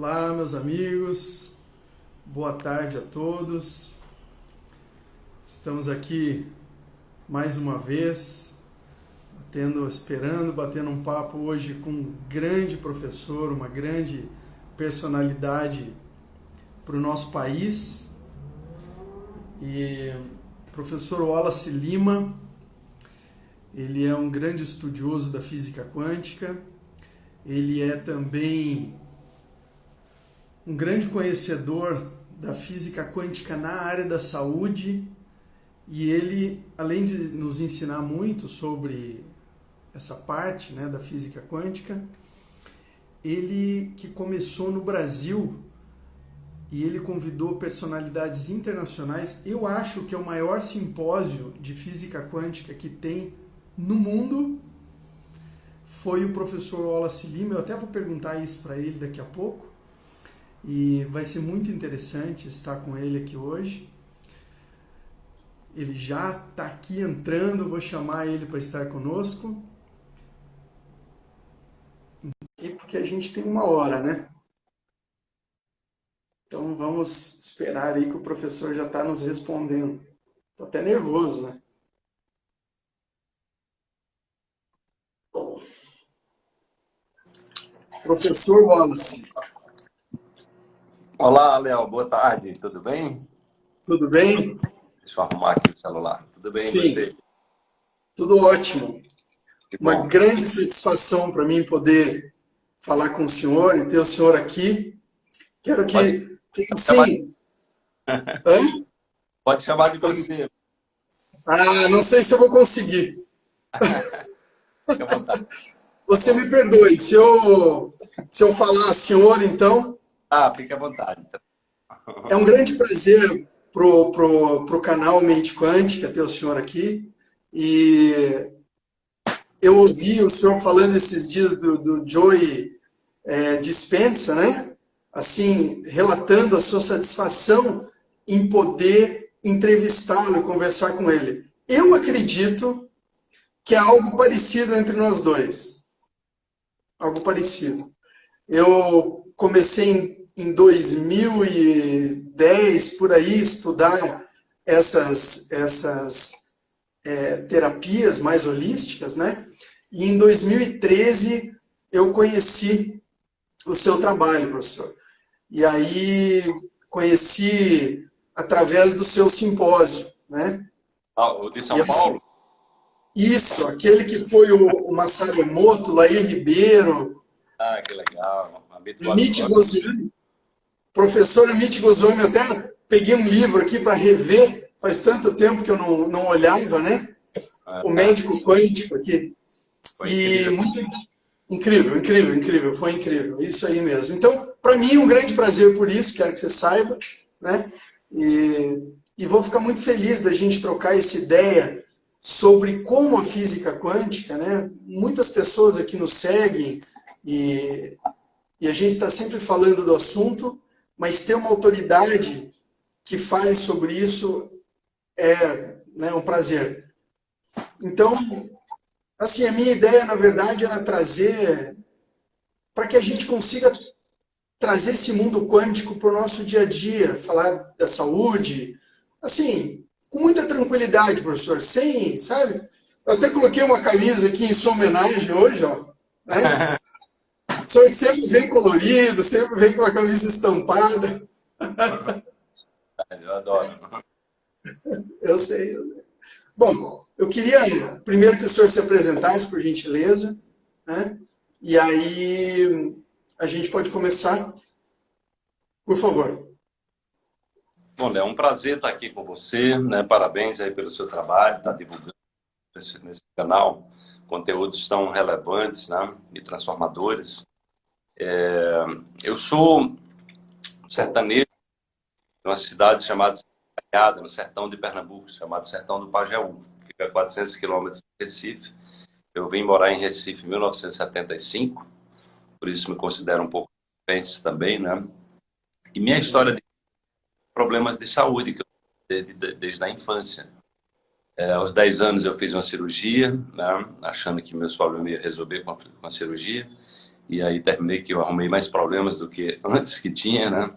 Olá, meus amigos, boa tarde a todos. Estamos aqui mais uma vez, batendo um papo hoje com um grande professor, uma grande personalidade para o nosso país. E o professor Wallace Lima, ele é um grande estudioso da física quântica, ele é também um grande conhecedor da física quântica na área da saúde, e ele, além de nos ensinar muito sobre essa parte, né, da física quântica, ele que começou no Brasil e ele convidou personalidades internacionais. Eu acho que é o maior simpósio de física quântica que tem no mundo. Foi o professor Wallace Lima. Eu até vou perguntar isso para ele daqui a pouco. E vai ser muito interessante estar com ele aqui hoje. Ele já está aqui entrando, vou chamar ele para estar conosco. E porque a gente tem uma hora, né? Então vamos esperar aí que o professor já está nos respondendo. Estou até nervoso, né? Bom, professor Wallace, Olá, Léo, boa tarde, tudo bem? tudo bem? Deixa eu arrumar aqui o celular. Tudo bem, e Sim, você? tudo ótimo. Que Uma bom. grande satisfação para mim poder falar com o senhor e ter o senhor aqui. Quero Pode, que pode chamar, sim. Hã? pode chamar de você, Ah, não sei se eu vou conseguir. fica à vontade. Você me perdoe. Se eu falar senhor, então, Ah, fica à vontade. é um grande prazer pro canal Mente Quântica ter o senhor aqui. E eu ouvi o senhor falando esses dias do Joey Dispenza, né? Assim, relatando a sua satisfação em poder entrevistá-lo e conversar com ele. Eu acredito que é algo parecido entre nós dois. Algo parecido. Eu comecei em 2010, por aí, estudar essas terapias mais holísticas, né? E em 2013 eu conheci o seu trabalho, professor. E aí conheci através do seu simpósio, né? Ah, o de E São assim, Paulo? isso, aquele que foi o Masaru Emoto, Laí Ribeiro, Ah, que legal, habituado. Amit Goswami, professor Amit Goswami, eu até peguei um livro aqui para rever, faz tanto tempo que eu não olhava, né? O Ah, médico quântico aqui. foi E incrível. muito incrível, incrível, incrível, foi incrível, isso aí mesmo. Então, para mim, um grande prazer por isso, quero que você saiba, né? E vou ficar muito feliz da gente trocar essa ideia sobre como a física quântica, né? Muitas pessoas aqui nos seguem e, e a gente está sempre falando do assunto, mas ter uma autoridade que fale sobre isso é, né, um prazer. Então, assim, a minha ideia, na verdade, era trazer para que a gente consiga trazer esse mundo quântico para o nosso dia a dia, falar da saúde, assim, com muita tranquilidade, professor, sem, sabe? Eu até coloquei uma camisa aqui em sua homenagem hoje, ó, né? O senhor que sempre vem colorido, sempre vem com uma camisa estampada, Eu adoro. eu sei. Bom, eu queria primeiro que o senhor se apresentasse, por gentileza, né? E aí a gente pode começar, por favor. Bom, Léo, é um prazer estar aqui com você, né? Parabéns aí pelo seu trabalho, estar divulgando nesse canal conteúdos tão relevantes, né? E transformadores. Eu sou sertanejo de uma cidade chamada Caiada, no sertão de Pernambuco, chamado Sertão do Pajeú, que fica a 400 quilômetros de Recife. Eu vim morar em Recife em 1975, por isso me considero um pouco fense também, né? E minha história Sim. de problemas de saúde, que eu desde a infância. Aos 10 anos eu fiz uma cirurgia, né? Achando que meus problemas iam resolver com a cirurgia. e aí terminei que eu arrumei mais problemas do que antes que tinha, né?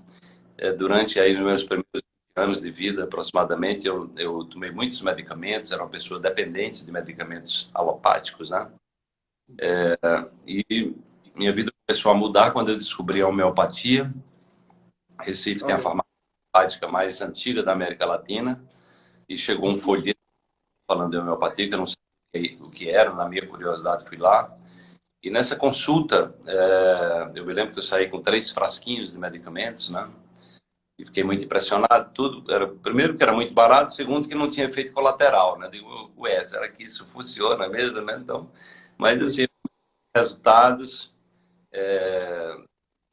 Durante aí os meus primeiros anos de vida, aproximadamente, eu tomei muitos medicamentos, era uma pessoa dependente de medicamentos alopáticos, né? E minha vida começou a mudar quando eu descobri a homeopatia. Recife tem a Olha, farmácia alopática mais antiga da América Latina, e chegou um folheto falando de homeopatia, que eu não sei o que era, na minha curiosidade fui lá. E nessa consulta, eu me lembro que eu saí com 3 frasquinhos de medicamentos, né? E fiquei muito impressionado. Tudo era, primeiro, que era muito barato, segundo, que não tinha efeito colateral, né? Digo, ué, será que isso funciona mesmo, né? Então, mas sim. assim, resultados,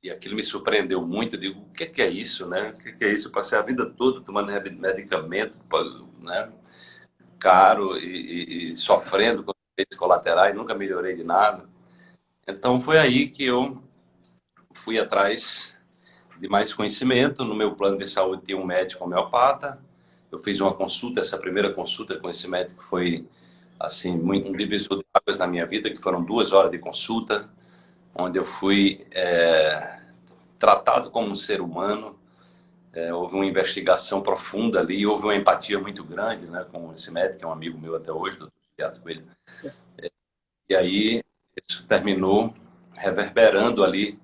e aquilo me surpreendeu muito. Eu digo, o que é isso, né? O que é isso? Eu passei a vida toda tomando medicamento, né? Caro e sofrendo com efeitos colaterais, nunca melhorei de nada. Então, foi aí que eu fui atrás de mais conhecimento. No meu plano de saúde tinha um médico homeopata. Eu fiz uma consulta, essa primeira consulta com esse médico foi assim um divisor de águas na minha vida, que foram 2 horas de consulta, onde eu fui tratado como um ser humano. Houve uma investigação profunda ali, houve uma empatia muito grande, né, com esse médico, que é um amigo meu até hoje, doutor Beato Coelho. E aí isso terminou reverberando ali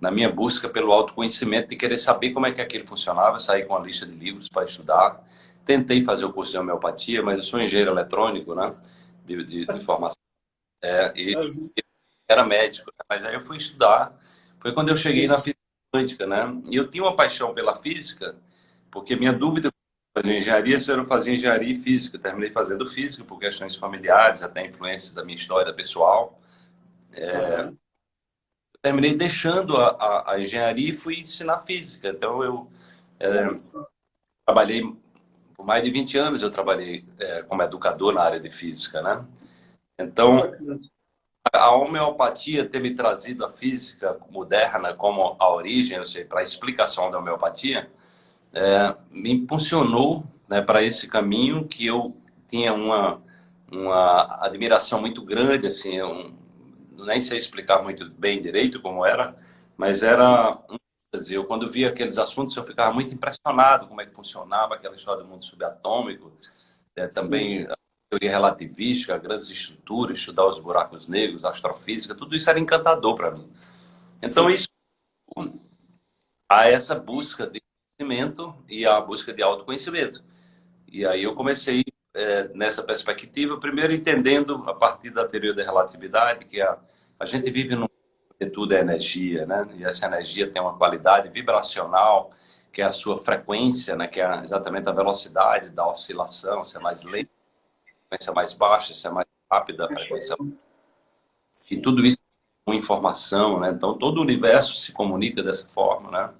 na minha busca pelo autoconhecimento, de querer saber como é que aquilo funcionava. Saí com uma lista de livros para estudar. Tentei fazer o curso de homeopatia, mas eu sou engenheiro eletrônico, né? De formação. E era médico, né? Mas aí eu fui estudar. Foi quando eu cheguei Sim. na física quântica, né? E eu tinha uma paixão pela física, porque minha dúvida fazer engenharia se eu não fazia engenharia e física. Eu terminei fazendo física por questões familiares, até influências da minha história pessoal. Aham. Terminei deixando a engenharia e fui ensinar física. Então eu Olha só. trabalhei por mais de 20 anos, eu trabalhei como educador na área de física, né? Que Então bacana. a homeopatia ter me trazido a física moderna como a origem, ou seja, para a explicação da homeopatia, me impulsionou, né, para esse caminho que eu tinha uma admiração muito grande, assim, nem sei explicar muito bem direito como era, mas era eu quando via aqueles assuntos eu ficava muito impressionado como é que funcionava aquela história do mundo subatômico, Sim. também a teoria relativística, grandes estruturas, estudar os buracos negros, astrofísica, tudo isso era encantador para mim. Então Sim. isso há essa busca de conhecimento e a busca de autoconhecimento. E aí eu comecei nessa perspectiva, primeiro entendendo a partir da teoria da relatividade, que a gente vive num que tudo é energia, né? E essa energia tem uma qualidade vibracional, que é a sua frequência, né? Que é exatamente a velocidade da oscilação, se é mais lenta, a frequência mais baixa, se é mais rápida, a frequência. E Sim. tudo isso com informação, né? Então todo o universo se comunica dessa forma, né?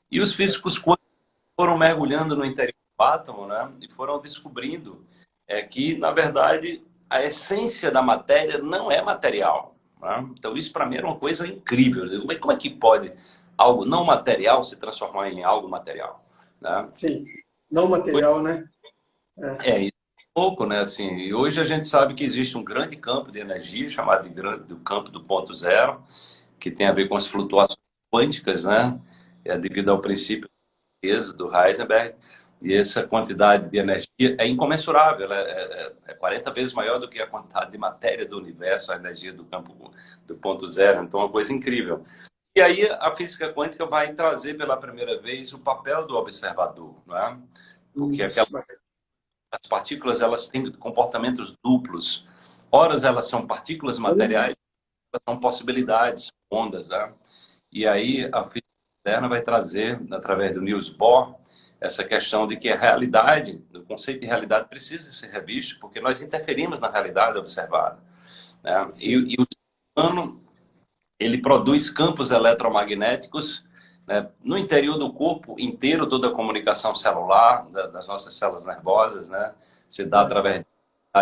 E os físicos quânticos foram mergulhando no interior do átomo, né? E foram descobrindo que, na verdade, a essência da matéria não é material, né? Então, isso para mim era uma coisa incrível. Como é que pode algo não material se transformar em algo material, né? Sim. Não material, né? Isso é pouco, né? Assim, e hoje a gente sabe que existe um grande campo de energia chamado do campo do ponto zero, que tem a ver com as flutuações quânticas, né? Devido ao princípio do Heisenberg, e essa quantidade de energia é incomensurável, ela é 40 vezes maior do que a quantidade de matéria do universo, a energia do campo do ponto zero, então é uma coisa incrível. E aí a física quântica vai trazer pela primeira vez o papel do observador, não é? Porque Isso. Bacana. as partículas elas têm comportamentos duplos. Horas elas são partículas materiais, elas são possibilidades, ondas, né? E aí Sim. a física moderna vai trazer, através do Niels Bohr, essa questão de que a realidade, o conceito de realidade precisa ser revisto, porque nós interferimos na realidade observada, né? Sim. E o ser humano, ele produz campos eletromagnéticos, né, no interior do corpo inteiro, toda a comunicação celular, das nossas células nervosas, né, se dá através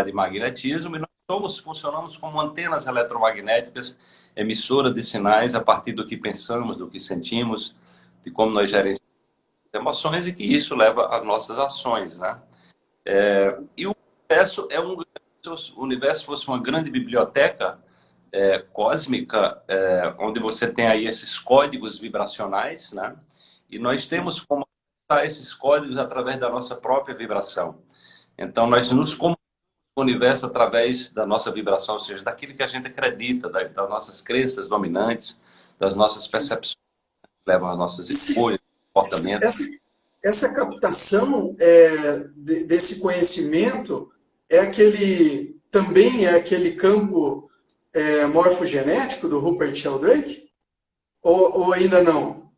de magnetismo, e nós funcionamos como antenas eletromagnéticas, emissora de sinais a partir do que pensamos, do que sentimos, de como nós Sim. gerenciamos emoções, e que isso leva às nossas ações, né? E o universo se o universo fosse uma grande biblioteca, cósmica, onde você tem aí esses códigos vibracionais, né? E nós temos como acessar esses códigos através da nossa própria vibração. Então, nós nos comunicamos com o universo através da nossa vibração, ou seja, daquilo que a gente acredita, das nossas crenças dominantes, das nossas percepções que levam às nossas escolhas, comportamentos. Essa captação desse conhecimento também é aquele campo morfogenético do Rupert Sheldrake? Ou ainda não?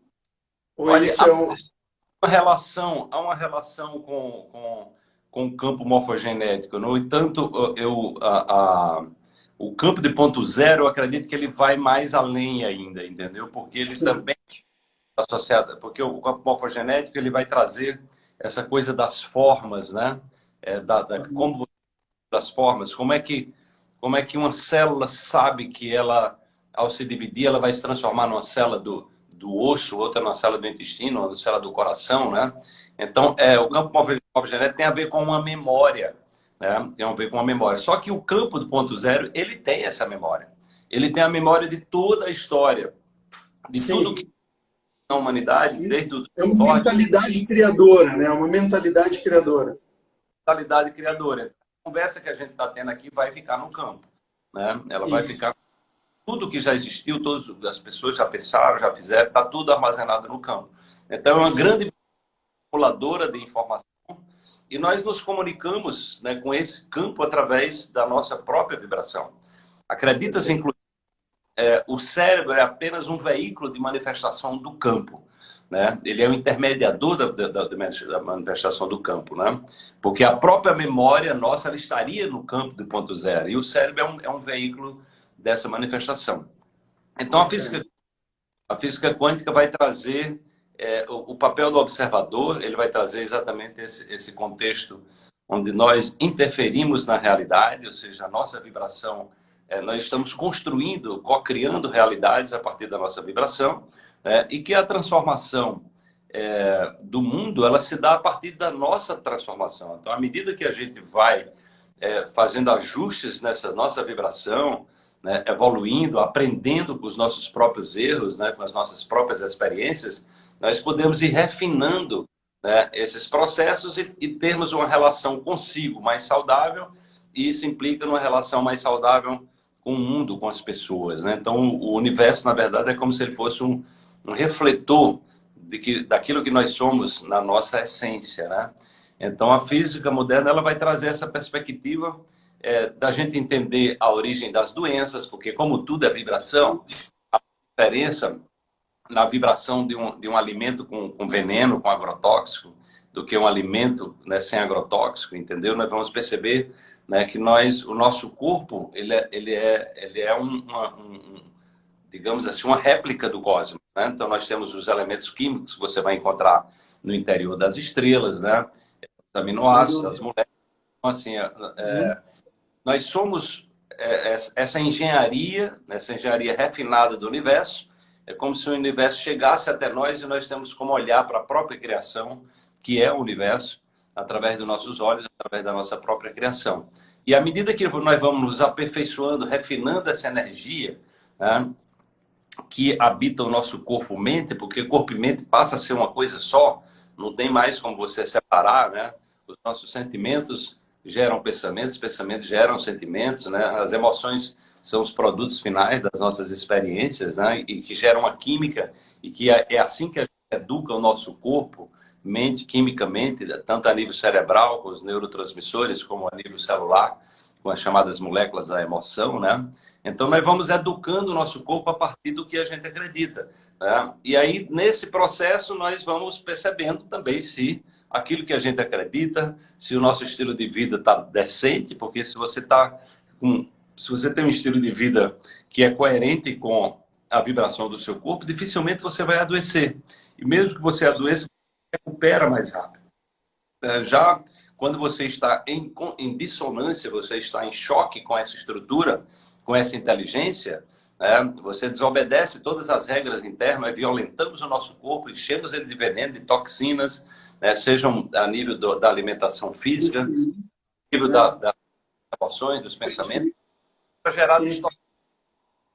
Ou Olha, isso há uma relação com o campo morfogenético. No entanto, o campo de ponto zero, eu acredito que ele vai mais além ainda, entendeu? Porque ele também é associado, porque o campo morfogenético ele vai trazer essa coisa das formas, né? Como das formas, como é que uma célula sabe que ela, ao se dividir, ela vai se transformar numa célula do osso, outra numa célula do intestino, outra célula do coração, né? Então, o campo morfogenético tem a ver com uma memória, né? Tem a ver com uma memória. Só que o campo do ponto zero, ele tem essa memória. Ele tem a memória de toda a história, de tudo que na humanidade, desde o uma mentalidade criadora, né? Uma mentalidade criadora. Mentalidade criadora. A conversa que a gente está tendo aqui vai ficar no campo, né? Ela vai ficar tudo que já existiu, todas as pessoas já pensaram, já fizeram, está tudo armazenado no campo. Então, é uma grande acumuladora de informação e nós nos comunicamos, né, com esse campo através da nossa própria vibração. Acredita-se, inclusive, o cérebro é apenas um veículo de manifestação do campo, né? Ele é o intermediador da manifestação do campo, né? Porque a própria memória nossa ela estaria no campo do ponto zero e o cérebro é um veículo dessa manifestação. Então, a física quântica vai trazer o papel do observador, ele vai trazer exatamente esse contexto onde nós interferimos na realidade, ou seja, a nossa vibração, nós estamos construindo, co-criando realidades a partir da nossa vibração, e que a transformação do mundo, ela se dá a partir da nossa transformação. Então, à medida que a gente vai fazendo ajustes nessa nossa vibração, né, evoluindo, aprendendo com os nossos próprios erros, né, com as nossas próprias experiências, nós podemos ir refinando, né, esses processos e termos uma relação consigo mais saudável, e isso implica numa relação mais saudável com o mundo, com as pessoas, né? Então, o universo, na verdade, é como se ele fosse um refletor daquilo que nós somos na nossa essência, né? Então, a física moderna ela vai trazer essa perspectiva da gente entender a origem das doenças, porque como tudo é vibração, a diferença na vibração de um alimento com veneno, com agrotóxico, do que um alimento, né, sem agrotóxico, entendeu? Nós vamos perceber, né, que o nosso corpo, ele é digamos assim, uma réplica do cosmos, né? Então nós temos os elementos químicos que você vai encontrar no interior das estrelas, né? Os aminoácidos, as moléculas. Então, assim, nós somos essa engenharia refinada do universo. É como se o universo chegasse até nós e nós temos como olhar para a própria criação, que é o universo, através dos nossos olhos, através da nossa própria criação. E à medida que nós vamos nos aperfeiçoando, refinando essa energia, né, que habita o nosso corpo-mente, porque corpo e mente passa a ser uma coisa só, não tem mais como você separar, né? Os nossos sentimentos geram pensamentos, pensamentos geram sentimentos, né? As emoções são os produtos finais das nossas experiências, né? E que geram uma química, e que é assim que a gente educa o nosso corpo, mente, quimicamente, tanto a nível cerebral, com os neurotransmissores, como a nível celular, com as chamadas moléculas da emoção, né? Então, nós vamos educando o nosso corpo a partir do que a gente acredita, né? E aí, nesse processo, nós vamos percebendo também se aquilo que a gente acredita, se o nosso estilo de vida está decente, porque se você tem um estilo de vida que é coerente com a vibração do seu corpo, dificilmente você vai adoecer. E mesmo que você adoeça, você recupera mais rápido. Já quando você está em dissonância, você está em choque com essa estrutura, com essa inteligência, né? Você desobedece todas as regras internas, violentamos o nosso corpo, enchemos ele de veneno, de toxinas, né? Sejam a nível da alimentação física, a nível das emoções, dos pensamentos, para gerar distorção.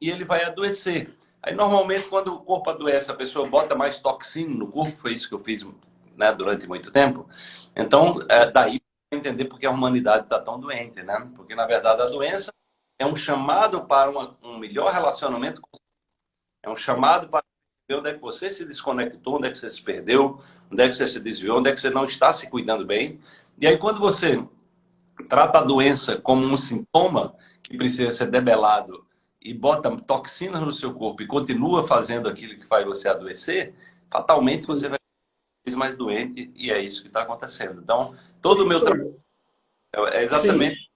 e ele vai adoecer. Aí, normalmente, quando o corpo adoece, a pessoa bota mais toxina no corpo, foi isso que eu fiz, né, durante muito tempo. Então, daí entender porque a humanidade está tão doente, né? Porque, na verdade, a doença é um chamado para um melhor relacionamento, é um chamado para ver onde é que você se desconectou, onde é que você se perdeu, onde é que você se desviou, onde é que você não está se cuidando bem. E aí, quando você trata a doença como um sintoma que precisa ser debelado e bota toxinas no seu corpo e continua fazendo aquilo que faz você adoecer, fatalmente Sim. você vai ser mais doente e é isso que está acontecendo. Então, todo o meu trabalho Professor, é sim, exatamente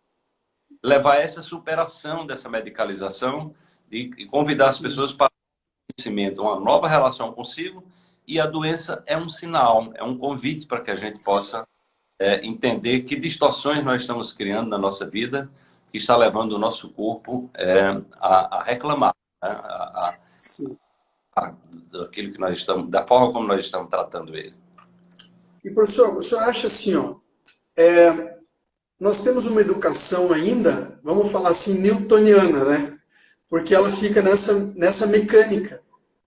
levar essa superação dessa medicalização e convidar as pessoas para o conhecimento, uma nova relação consigo, e a doença é um sinal, é um convite para que a gente possa entender que distorções nós estamos criando na nossa vida que está levando o nosso corpo a reclamar, né? sim. Daquilo que nós estamos, da forma como nós estamos tratando ele. E professor, o senhor acha assim, ó, nós temos uma educação ainda, vamos falar assim, newtoniana, né? Porque ela fica nessa mecânica.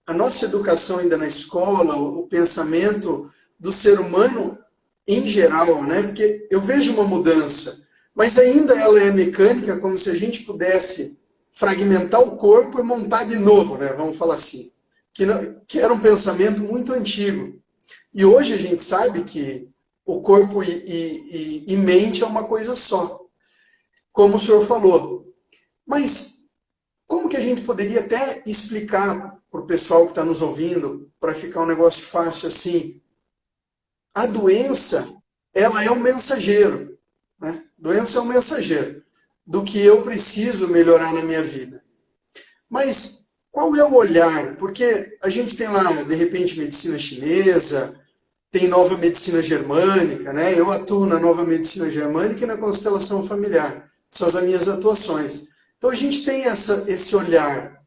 A nossa educação ainda na escola, o pensamento do ser humano em geral, né? Porque eu vejo uma mudança, mas ainda ela é mecânica, como se a gente pudesse fragmentar o corpo e montar de novo, né? Vamos falar assim. Que era um pensamento muito antigo. E hoje a gente sabe que o corpo e mente é uma coisa só, como o senhor falou. Mas como que a gente poderia até explicar para o pessoal que está nos ouvindo, para ficar um negócio fácil assim, a doença, ela é um mensageiro, né? Doença é um mensageiro do que eu preciso melhorar na minha vida. Mas qual é o olhar? Porque a gente tem lá, de repente, medicina chinesa, tem nova medicina germânica, né? Eu atuo na nova medicina germânica e na constelação familiar. São as minhas atuações. Então a gente tem esse olhar.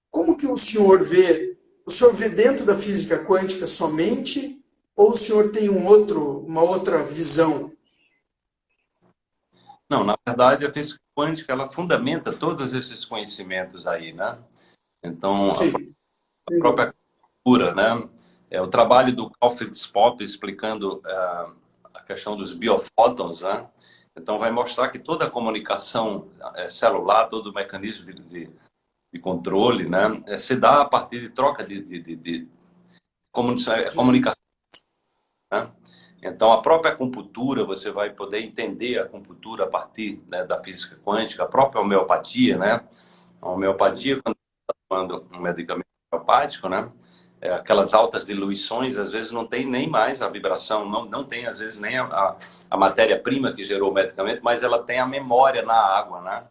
Como que o senhor vê? O senhor vê dentro da física quântica somente ou o senhor tem uma outra visão? Não, na verdade, a física quântica ela fundamenta todos esses conhecimentos aí, né? Então, a Sim, sem própria dúvida. cultura, né? É o trabalho do Carl Fritz Popp explicando a questão dos biofótons, né? Então, vai mostrar que toda a comunicação celular, todo o mecanismo de controle, né? Se dá a partir de troca de comunicação, né? Então, a própria acupuntura, você vai poder entender a acupuntura a partir, né, da física quântica, a própria homeopatia, né? A homeopatia, quando está tomando um medicamento homeopático, né? Aquelas altas diluições, às vezes não tem nem mais a vibração, não tem às vezes nem a matéria-prima que gerou o medicamento, mas ela tem a memória na água, né?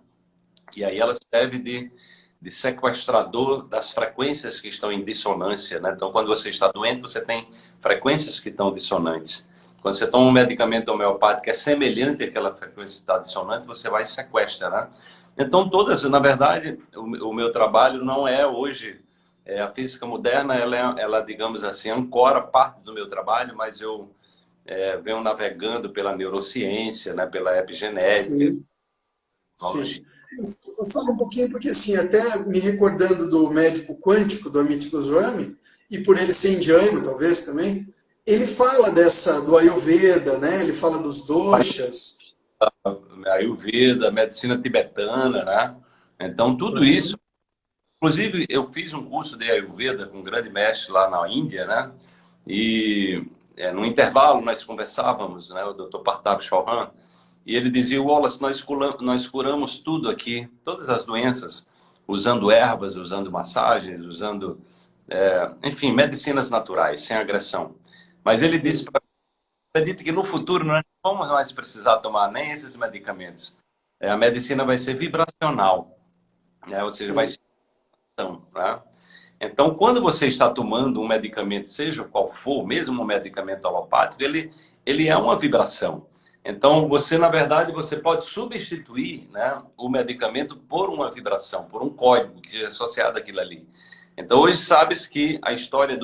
E aí ela serve de sequestrador das frequências que estão em dissonância, né? Então, quando você está doente, você tem frequências que estão dissonantes. Quando você toma um medicamento homeopático que é semelhante àquela frequência que está dissonante, você vai e sequestra, né? Então, todas, na verdade, o meu trabalho não é hoje a física moderna, ela, digamos assim, ancora parte do meu trabalho, mas eu venho navegando pela neurociência, né, pela epigenética, Sim, sim. tecnologia. Eu falo um pouquinho porque, assim, até me recordando do médico quântico, do Amit Goswami, e por ele ser indiano, talvez, também, ele fala do Ayurveda, né? Ele fala dos doshas. Ayurveda, medicina tibetana, né? Então, tudo isso. Aham, Inclusive, eu fiz um curso de Ayurveda com um grande mestre lá na Índia, né? E no intervalo nós conversávamos, né? O Dr. Partap Chauhan, e ele dizia: Wallace, nós curamos tudo aqui, todas as doenças, usando ervas, usando massagens, usando, enfim, medicinas naturais, sem agressão. Mas ele disse sim, para acredita que no futuro nós não vamos mais precisar tomar nem esses medicamentos. A medicina vai ser vibracional, né? Ou seja, vai sim, ser ação, né? Então, quando você está tomando um medicamento, seja qual for, mesmo um medicamento alopático, ele é uma vibração. Então, você, na verdade, você pode substituir, né, o medicamento por uma vibração, por um código que é associado àquilo ali. Então, hoje sabes que a história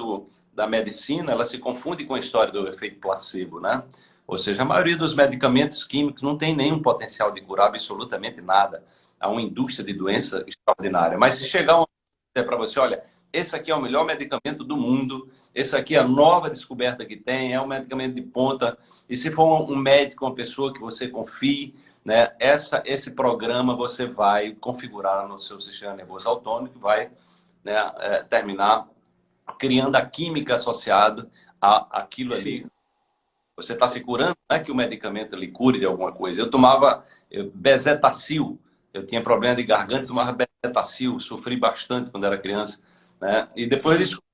da medicina, ela se confunde com a história do efeito placebo, né? Ou seja, a maioria dos medicamentos químicos não tem nenhum potencial de curar absolutamente nada. a uma indústria de doença extraordinária. Mas se chegar um para você, olha, esse aqui é o melhor medicamento do mundo, esse aqui é a nova descoberta que tem, é um medicamento de ponta, e se for um médico, uma pessoa que você confie, né, esse programa você vai configurar no seu sistema nervoso autônomo, que vai, né, terminar criando a química associada àquilo ali. Você está se curando, não é que o medicamento lhe cure de alguma coisa. Eu tomava Bezetacil, eu tinha problema de garganta, tomava Bezetacil, sofri bastante quando era criança, né? E depois descobri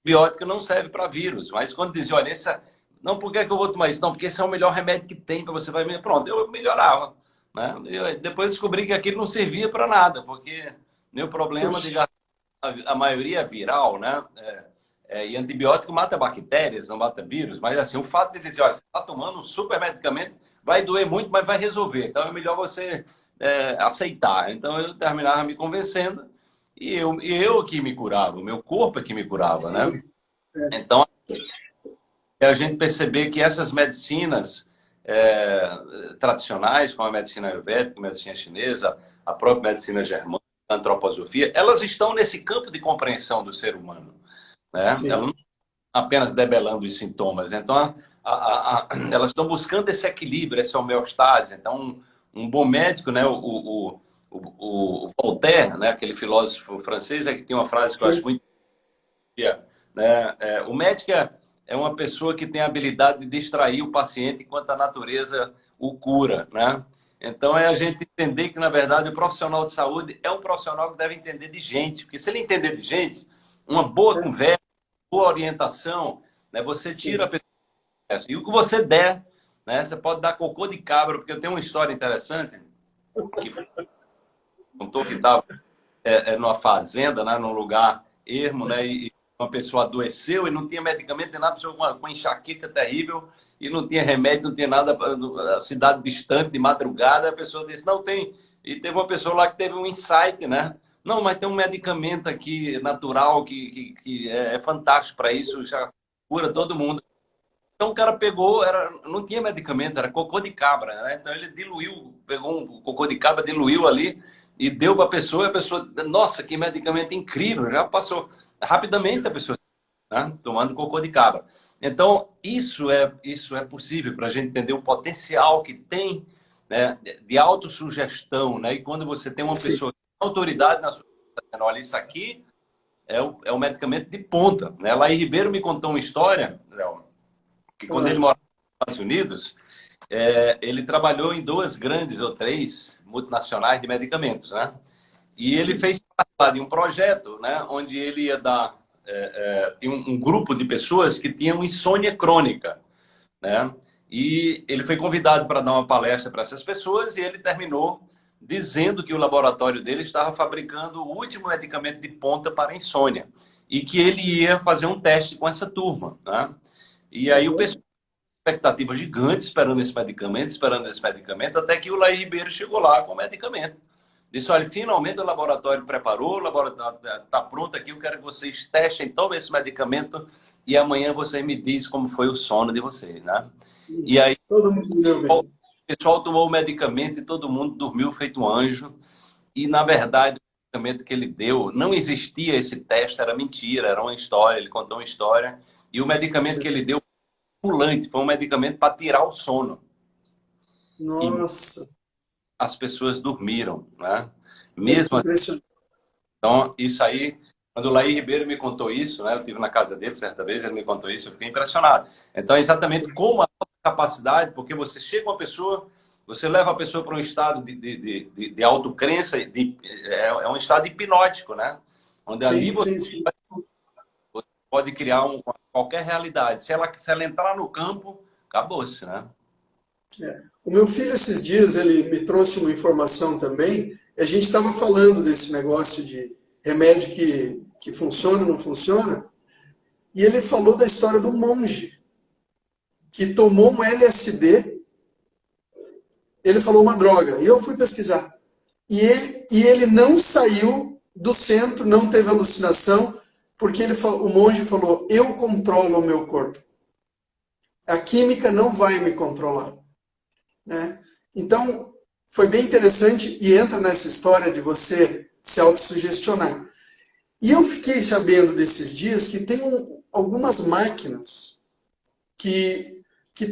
que antibiótico não serve para vírus. Mas quando dizia, olha, não, por que eu vou tomar isso? Não, porque esse é o melhor remédio que tem para você. Pronto, eu melhorava. Né? Depois descobri que aquilo não servia para nada, porque meu problema de garganta, a maioria é viral, né? E antibiótico mata bactérias, não mata vírus. Mas assim, o fato de dizer, olha, você está tomando um super medicamento, vai doer muito, mas vai resolver. Então é melhor você aceitar. Então eu terminava me convencendo e eu que me curava, o meu corpo é que me curava, né? Então a gente perceber que essas medicinas tradicionais, como a medicina ayurvédica, a medicina chinesa, a própria medicina germânica, a antroposofia, elas estão nesse campo de compreensão do ser humano, né? Elas não estão apenas debelando os sintomas. Então, elas estão buscando esse equilíbrio, essa homeostase. Então, um bom médico, né? O Voltaire, né? Aquele filósofo francês, que tem uma frase que eu acho muito... né? O médico é uma pessoa que tem a habilidade de distrair o paciente enquanto a natureza o cura, né? Então, é a gente entender que, na verdade, o profissional de saúde é um profissional que deve entender de gente. Porque se ele entender de gente, uma boa conversa, boa orientação, né? Você tira a pessoa. E o que você der, né? Você pode dar cocô de cabra, porque eu tenho uma história interessante que contou que estava numa fazenda, né? Num lugar ermo, né? E uma pessoa adoeceu e não tinha medicamento, nem nada, pessoa com uma enxaqueca terrível e não tinha remédio, não tinha nada, a cidade distante, de madrugada, a pessoa disse, não tem. E teve uma pessoa lá que teve um insight, né? Não, mas tem um medicamento aqui natural que é fantástico para isso, já cura todo mundo. Então o cara pegou, não tinha medicamento, era cocô de cabra, né? Então ele diluiu, pegou um cocô de cabra, diluiu ali e deu para a pessoa, nossa, que medicamento incrível, já passou rapidamente a pessoa, né? Tomando cocô de cabra. Então isso é possível para a gente entender o potencial que tem, né, de autossugestão, né? E quando você tem uma pessoa com autoridade na sua vida, olha, isso aqui é o medicamento de ponta, né? Laí Ribeiro me contou uma história, Léo, que quando ele morava nos Estados Unidos, ele trabalhou em 2 grandes ou 3 multinacionais de medicamentos, né? E ele fez parte de um projeto, né, onde ele ia dar tinha um grupo de pessoas que tinham insônia crônica, né? E ele foi convidado para dar uma palestra para essas pessoas e ele terminou dizendo que o laboratório dele estava fabricando o último medicamento de ponta para a insônia e que ele ia fazer um teste com essa turma, né? E aí o pessoal, expectativa gigante, esperando esse medicamento, até que o Laí Ribeiro chegou lá com o medicamento. Disse, olha, finalmente o laboratório preparou, o laboratório está pronto aqui, eu quero que vocês testem, tomem esse medicamento e amanhã você me diz como foi o sono de vocês, né? Isso, e aí todo mundo o pessoal tomou o medicamento e todo mundo dormiu feito um anjo. E, na verdade, o medicamento que ele deu, não existia esse teste, era mentira, era uma história, ele contou uma história. E o medicamento que ele deu foi um medicamento para tirar o sono. Nossa! E as pessoas dormiram, né? Mesmo assim. Então, isso aí, quando o Laí Ribeiro me contou isso, né? Eu estive na casa dele certa vez, ele me contou isso, eu fiquei impressionado. Então, é exatamente como a nossa capacidade, porque você chega uma pessoa, você leva a pessoa para um estado de autocrença, é um estado hipnótico, né? Onde ali você pode criar qualquer realidade. Se ela entrar no campo, acabou-se, né? O meu filho, esses dias, ele me trouxe uma informação também. A gente estava falando desse negócio de remédio que funciona, não funciona. E ele falou da história do monge que tomou um LSD. Ele falou uma droga. E eu fui pesquisar. E ele não saiu do centro, não teve alucinação, porque o monge falou, eu controlo o meu corpo. A química não vai me controlar. Né? Então, foi bem interessante e entra nessa história de você se autossugestionar. E eu fiquei sabendo desses dias que tem algumas máquinas que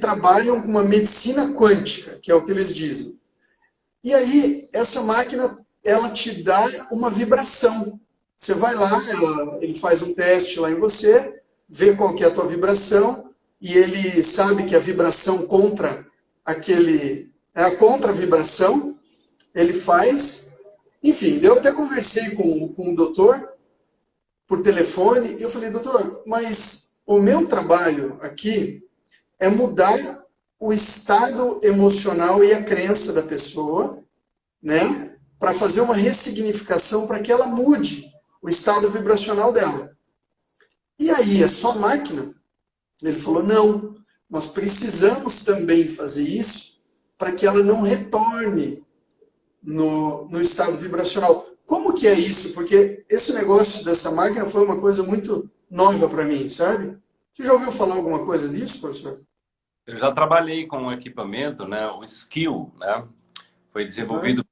trabalham com uma medicina quântica, que é o que eles dizem. E aí, essa máquina, ela te dá uma vibração. Você vai lá, ele faz um teste lá em você, vê qual que é a tua vibração, e ele sabe que a vibração contra aquele... É a contra-vibração, ele faz. Enfim, eu até conversei com o doutor por telefone, e eu falei, doutor, mas o meu trabalho aqui é mudar o estado emocional e a crença da pessoa, né? Para fazer uma ressignificação para que ela mude o estado vibracional dela. E aí, é só máquina? Ele falou, não, nós precisamos também fazer isso para que ela não retorne no estado vibracional. Como que é isso? Porque esse negócio dessa máquina foi uma coisa muito nova para mim, sabe? Você já ouviu falar alguma coisa disso, professor? Eu já trabalhei com um equipamento, né, o Skill, né, foi desenvolvido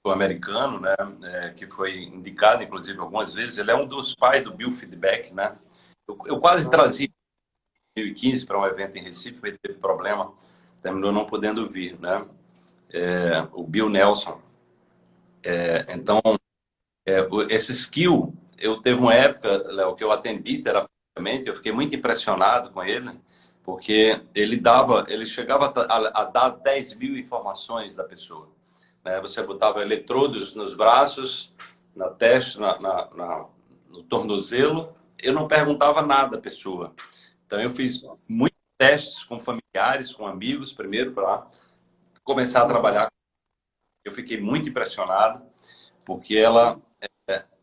por um americano, né, que foi indicado, inclusive, algumas vezes. Ele é um dos pais do biofeedback, né. Eu quase trazia em 2015 para um evento em Recife, mas teve problema, terminou não podendo vir, né. O Bill Nelson. Então, esse Skill, eu teve uma época, Léo, que eu atendi terapeuticamente, eu fiquei muito impressionado com ele, porque ele chegava a dar 10 mil informações da pessoa. Né? Você botava eletrodos nos braços, na testa, no tornozelo, eu não perguntava nada à pessoa. Então eu fiz muitos testes com familiares, com amigos, primeiro para começar a trabalhar. Eu fiquei muito impressionado, porque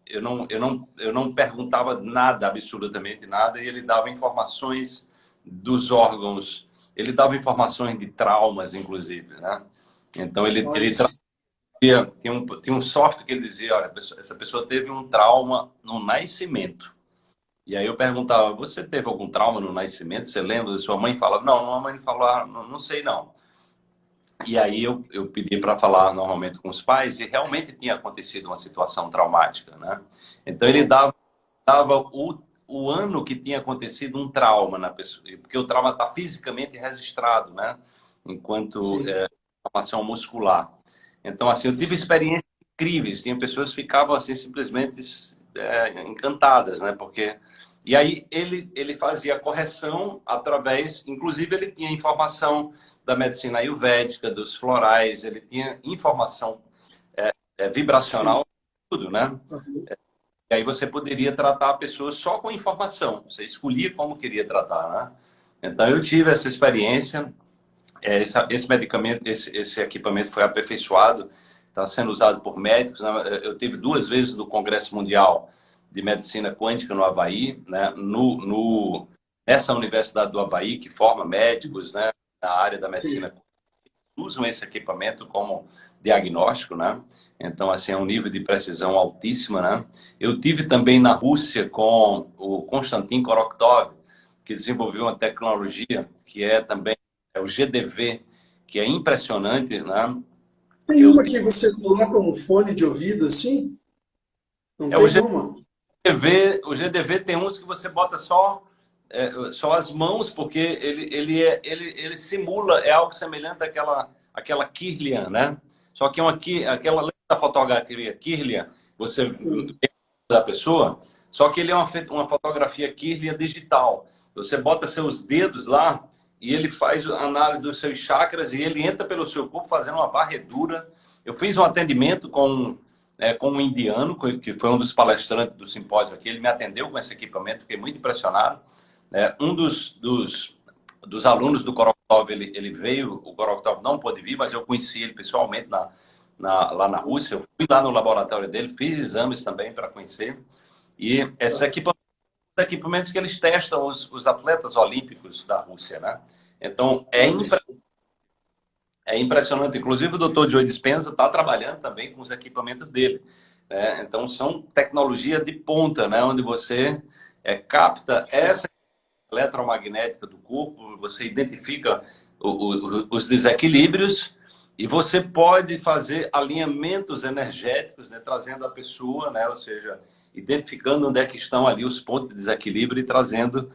eu não perguntava nada, absolutamente nada, e ele dava informações dos órgãos, ele dava informações de traumas, inclusive, né? Então, ele trazia, tinha um software que ele dizia, olha, essa pessoa teve um trauma no nascimento. E aí eu perguntava, você teve algum trauma no nascimento? Você lembra? Sua mãe fala, não, a mãe falou, não sei não. E aí eu pedi para falar normalmente com os pais e realmente tinha acontecido uma situação traumática, né? Então ele dava o ano que tinha acontecido um trauma na pessoa, porque o trauma está fisicamente registrado, né? Enquanto formação muscular. Então, assim, eu tive experiências incríveis. Tinha pessoas que ficavam assim simplesmente encantadas, né? Porque e aí ele fazia a correção através, inclusive ele tinha informação da medicina ayurvédica, dos florais, ele tinha informação vibracional, tudo, né? E aí você poderia tratar a pessoa só com informação. Você escolhia como queria tratar, né? Então eu tive essa experiência. Esse medicamento, esse equipamento foi aperfeiçoado, está sendo usado por médicos, né? Eu tive 2 vezes no Congresso Mundial de Medicina Quântica no Havaí, né? Nessa Universidade do Havaí, que forma médicos, né? Na área da medicina quântica, usam esse equipamento como diagnóstico, né? Então, assim, é um nível de precisão altíssima, né? Eu tive também na Rússia com o Konstantin Korotkov, que desenvolveu uma tecnologia que é também o GDV, que é impressionante, né? Tem uma que você coloca um fone de ouvido assim? Não O tem uma? GDV tem uns que você bota só as mãos, porque ele simula, é algo semelhante àquela Kirlian, né? Só que aquela lente da fotografia Kirlian, você Sim. vê da pessoa, só que ele é uma fotografia Kirlian digital. Você bota seus dedos lá e ele faz a análise dos seus chakras e ele entra pelo seu corpo fazendo uma varredura. Eu fiz um atendimento com um indiano, que foi um dos palestrantes do simpósio aqui. Ele me atendeu com esse equipamento, fiquei muito impressionado. Um dos alunos do Korotkov, ele veio, o Korotkov não pôde vir, mas eu conheci ele pessoalmente lá na Rússia. Eu fui lá no laboratório dele, fiz exames também para conhecer. E esses equipamentos que eles testam os atletas olímpicos da Rússia, né? Então, é impressionante. Inclusive, o Dr. Joe Dispenza está trabalhando também com os equipamentos dele. Né? Então, são tecnologia de ponta, né? Onde você capta essa eletromagnética do corpo, você identifica os desequilíbrios E você pode fazer alinhamentos energéticos, né, trazendo a pessoa, né, ou seja, identificando onde é que estão ali os pontos de desequilíbrio e trazendo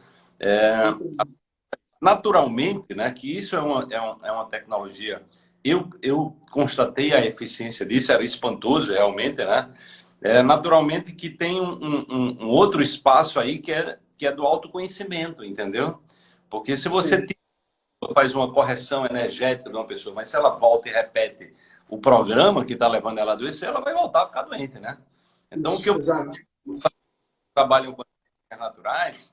naturalmente, né, que isso é uma tecnologia. Eu constatei a eficiência disso, era espantoso realmente, né? Naturalmente que tem um outro espaço aí que é do autoconhecimento, entendeu? Porque se você Sim. faz uma correção energética de uma pessoa, mas se ela volta e repete o programa que está levando ela a adoecer, ela vai voltar a ficar doente, né? Então, o que Isso, eu exato. Isso. trabalho com medicinas naturais,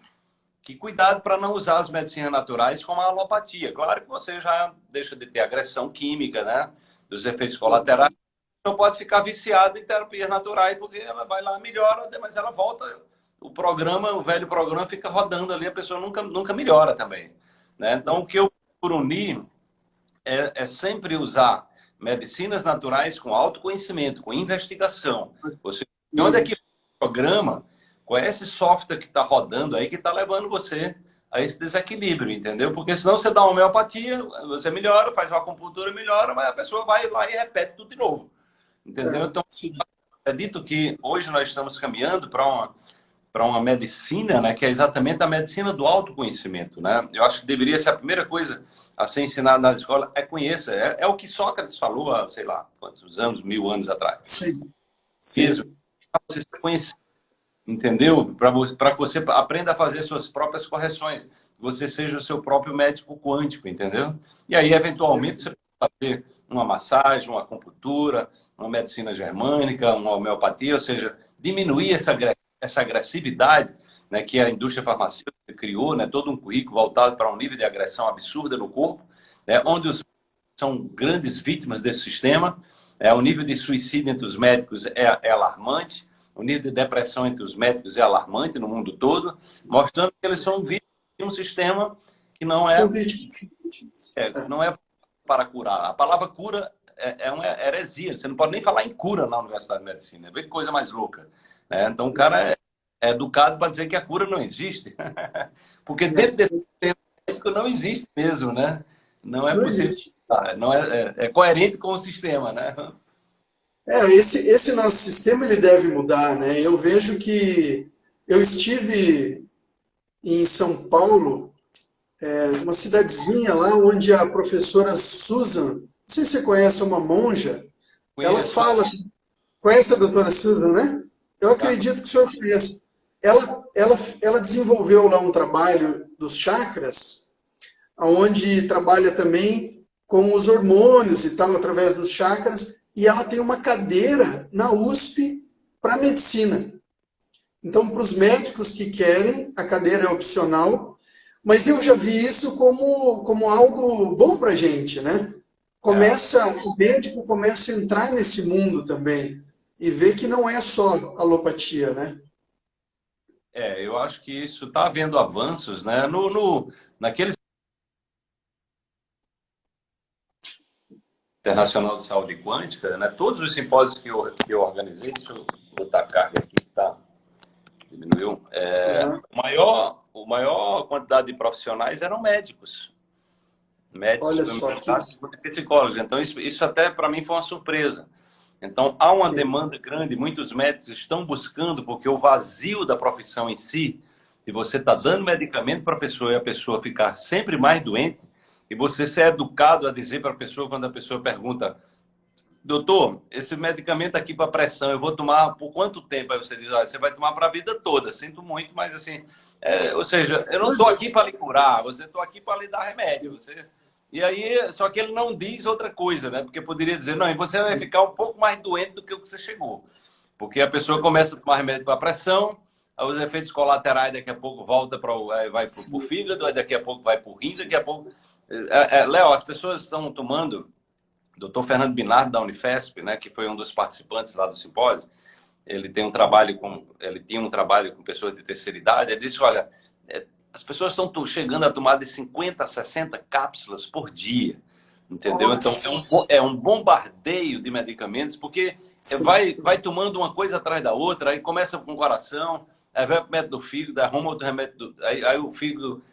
que cuidado para não usar as medicinas naturais como a alopatia. Claro que você já deixa de ter agressão química, né? Dos efeitos colaterais. Não pode ficar viciado em terapias naturais, porque ela vai lá, melhora, mas ela volta. O programa, o velho programa, fica rodando ali, a pessoa nunca melhora também. Né? Então, o que eu procuro unir é sempre usar medicinas naturais com autoconhecimento, com investigação. Você, de onde é que o Isso. programa, qual é esse software que está rodando aí que está levando você a esse desequilíbrio, entendeu? Porque senão você dá uma homeopatia, você melhora, faz uma acupuntura, melhora, mas a pessoa vai lá e repete tudo de novo, entendeu? Então, Sim. acredito que hoje nós estamos caminhando para uma medicina, né, que é exatamente a medicina do autoconhecimento, né? Eu acho que deveria ser a primeira coisa a ser ensinada na escola é conheça. É o que Sócrates falou há, sei lá, quantos anos, 1000 anos atrás. Sim. Mesmo, Sim. você se conhecer, entendeu? Para que você aprenda a fazer suas próprias correções. Você seja o seu próprio médico quântico, entendeu? E aí, eventualmente, você pode fazer uma massagem, uma acupuntura, uma medicina germânica, uma homeopatia, ou seja, diminuir essa agressividade, né, que a indústria farmacêutica criou, né, todo um currículo voltado para um nível de agressão absurda no corpo, né, onde os são grandes vítimas desse sistema. O nível de suicídio entre os médicos é alarmante, o nível de depressão entre os médicos é alarmante no mundo todo, mostrando que eles são vítimas de um sistema que não São é, vítimas. São vítimas. não é para curar. A palavra cura é uma heresia. Você não pode nem falar em cura na Universidade de Medicina. Vê que coisa mais louca. Então o cara é educado para dizer que a cura não existe. Porque dentro desse sistema médico não existe mesmo, né? Não é Não possível. existe. Não é coerente com o sistema, né? Esse nosso sistema ele deve mudar, né? Eu vejo que eu estive em São Paulo, uma cidadezinha lá onde a professora Susan, não sei se você conhece, uma monja, ela Conheço. fala, conhece a doutora Susan, né? Eu Já acredito que o senhor conheça. Ela desenvolveu lá um trabalho dos chakras, onde trabalha também com os hormônios e tal, através dos chakras, e ela tem uma cadeira na USP para medicina. Então, para os médicos que querem, a cadeira é opcional, mas eu já vi isso como algo bom para a gente, né? é, O médico começa a entrar nesse mundo também e ver que não é só alopatia, né? eu acho que isso está havendo avanços, né? Naquele Internacional de Saúde Quântica, né? Todos os simpósios que eu organizei, deixa eu botar a carga aqui, tá? Diminuiu. Uhum. O maior quantidade de profissionais eram médicos. Médicos, Olha só, que e psicólogos. Então, isso até para mim foi uma surpresa. Então, há uma sim, demanda grande, muitos médicos estão buscando, porque o vazio da profissão em si, e você está dando sim. medicamento para a pessoa e a pessoa ficar sempre mais doente, e você ser educado a dizer para a pessoa, quando a pessoa pergunta, doutor, esse medicamento aqui para pressão, eu vou tomar por quanto tempo? Aí você diz, olha, você vai tomar para a vida toda. Sinto muito, mas assim, ou seja, eu não estou aqui para lhe curar, você estou aqui para lhe dar remédio. E aí, só que ele não diz outra coisa, né? Porque poderia dizer, não, e você vai Sim. ficar um pouco mais doente do que o que você chegou. Porque a pessoa começa a tomar remédio para pressão, aí os efeitos colaterais daqui a pouco volta para vai para o Sim. fígado, aí daqui a pouco vai para o rim, daqui a pouco. Léo, as pessoas estão tomando. Dr. Fernando Binardo, da Unifesp, né, que foi um dos participantes lá do simpósio, ele tinha um trabalho com pessoas de terceira idade, ele disse, olha, as pessoas estão chegando a tomar de 50 a 60 cápsulas por dia, entendeu? Então, Nossa. é um bombardeio de medicamentos, porque Sim. vai tomando uma coisa atrás da outra, aí começa com o coração, aí vai para o método do fígado, arruma outro remédio, aí o fígado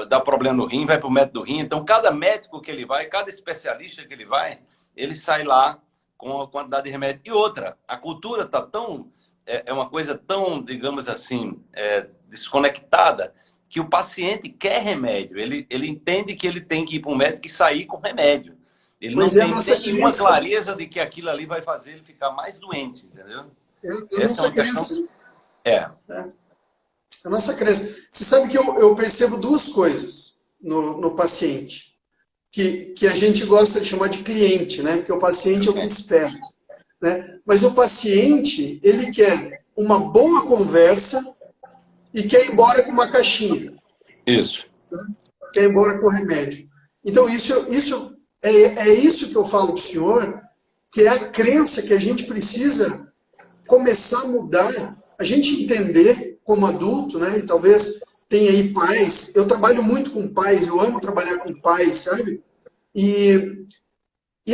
dá problema no rim, vai para o método do rim. Então, cada médico que ele vai, cada especialista que ele vai, ele sai lá com a quantidade de remédio. E outra, a cultura está tão... É uma coisa tão, digamos assim, desconectada, que o paciente quer remédio. Ele entende que ele tem que ir para um médico e sair com remédio. Ele não Pois é, a tem nossa nenhuma crença. clareza de que aquilo ali vai fazer ele ficar mais doente, entendeu? A Essa é nossa uma questão... crença. É, Né? A nossa crença. Você sabe que eu percebo duas coisas no paciente, que a gente gosta de chamar de cliente, né? Porque o paciente é o que espera. Né? Mas o paciente, ele quer uma boa conversa e quer ir embora com uma caixinha. isso. Quer ir embora com remédio. Então, isso é isso que eu falo para o senhor, que é a crença que a gente precisa começar a mudar, a gente entender como adulto, né? E talvez tenha aí pais. Eu trabalho muito com pais, eu amo trabalhar com pais, sabe? E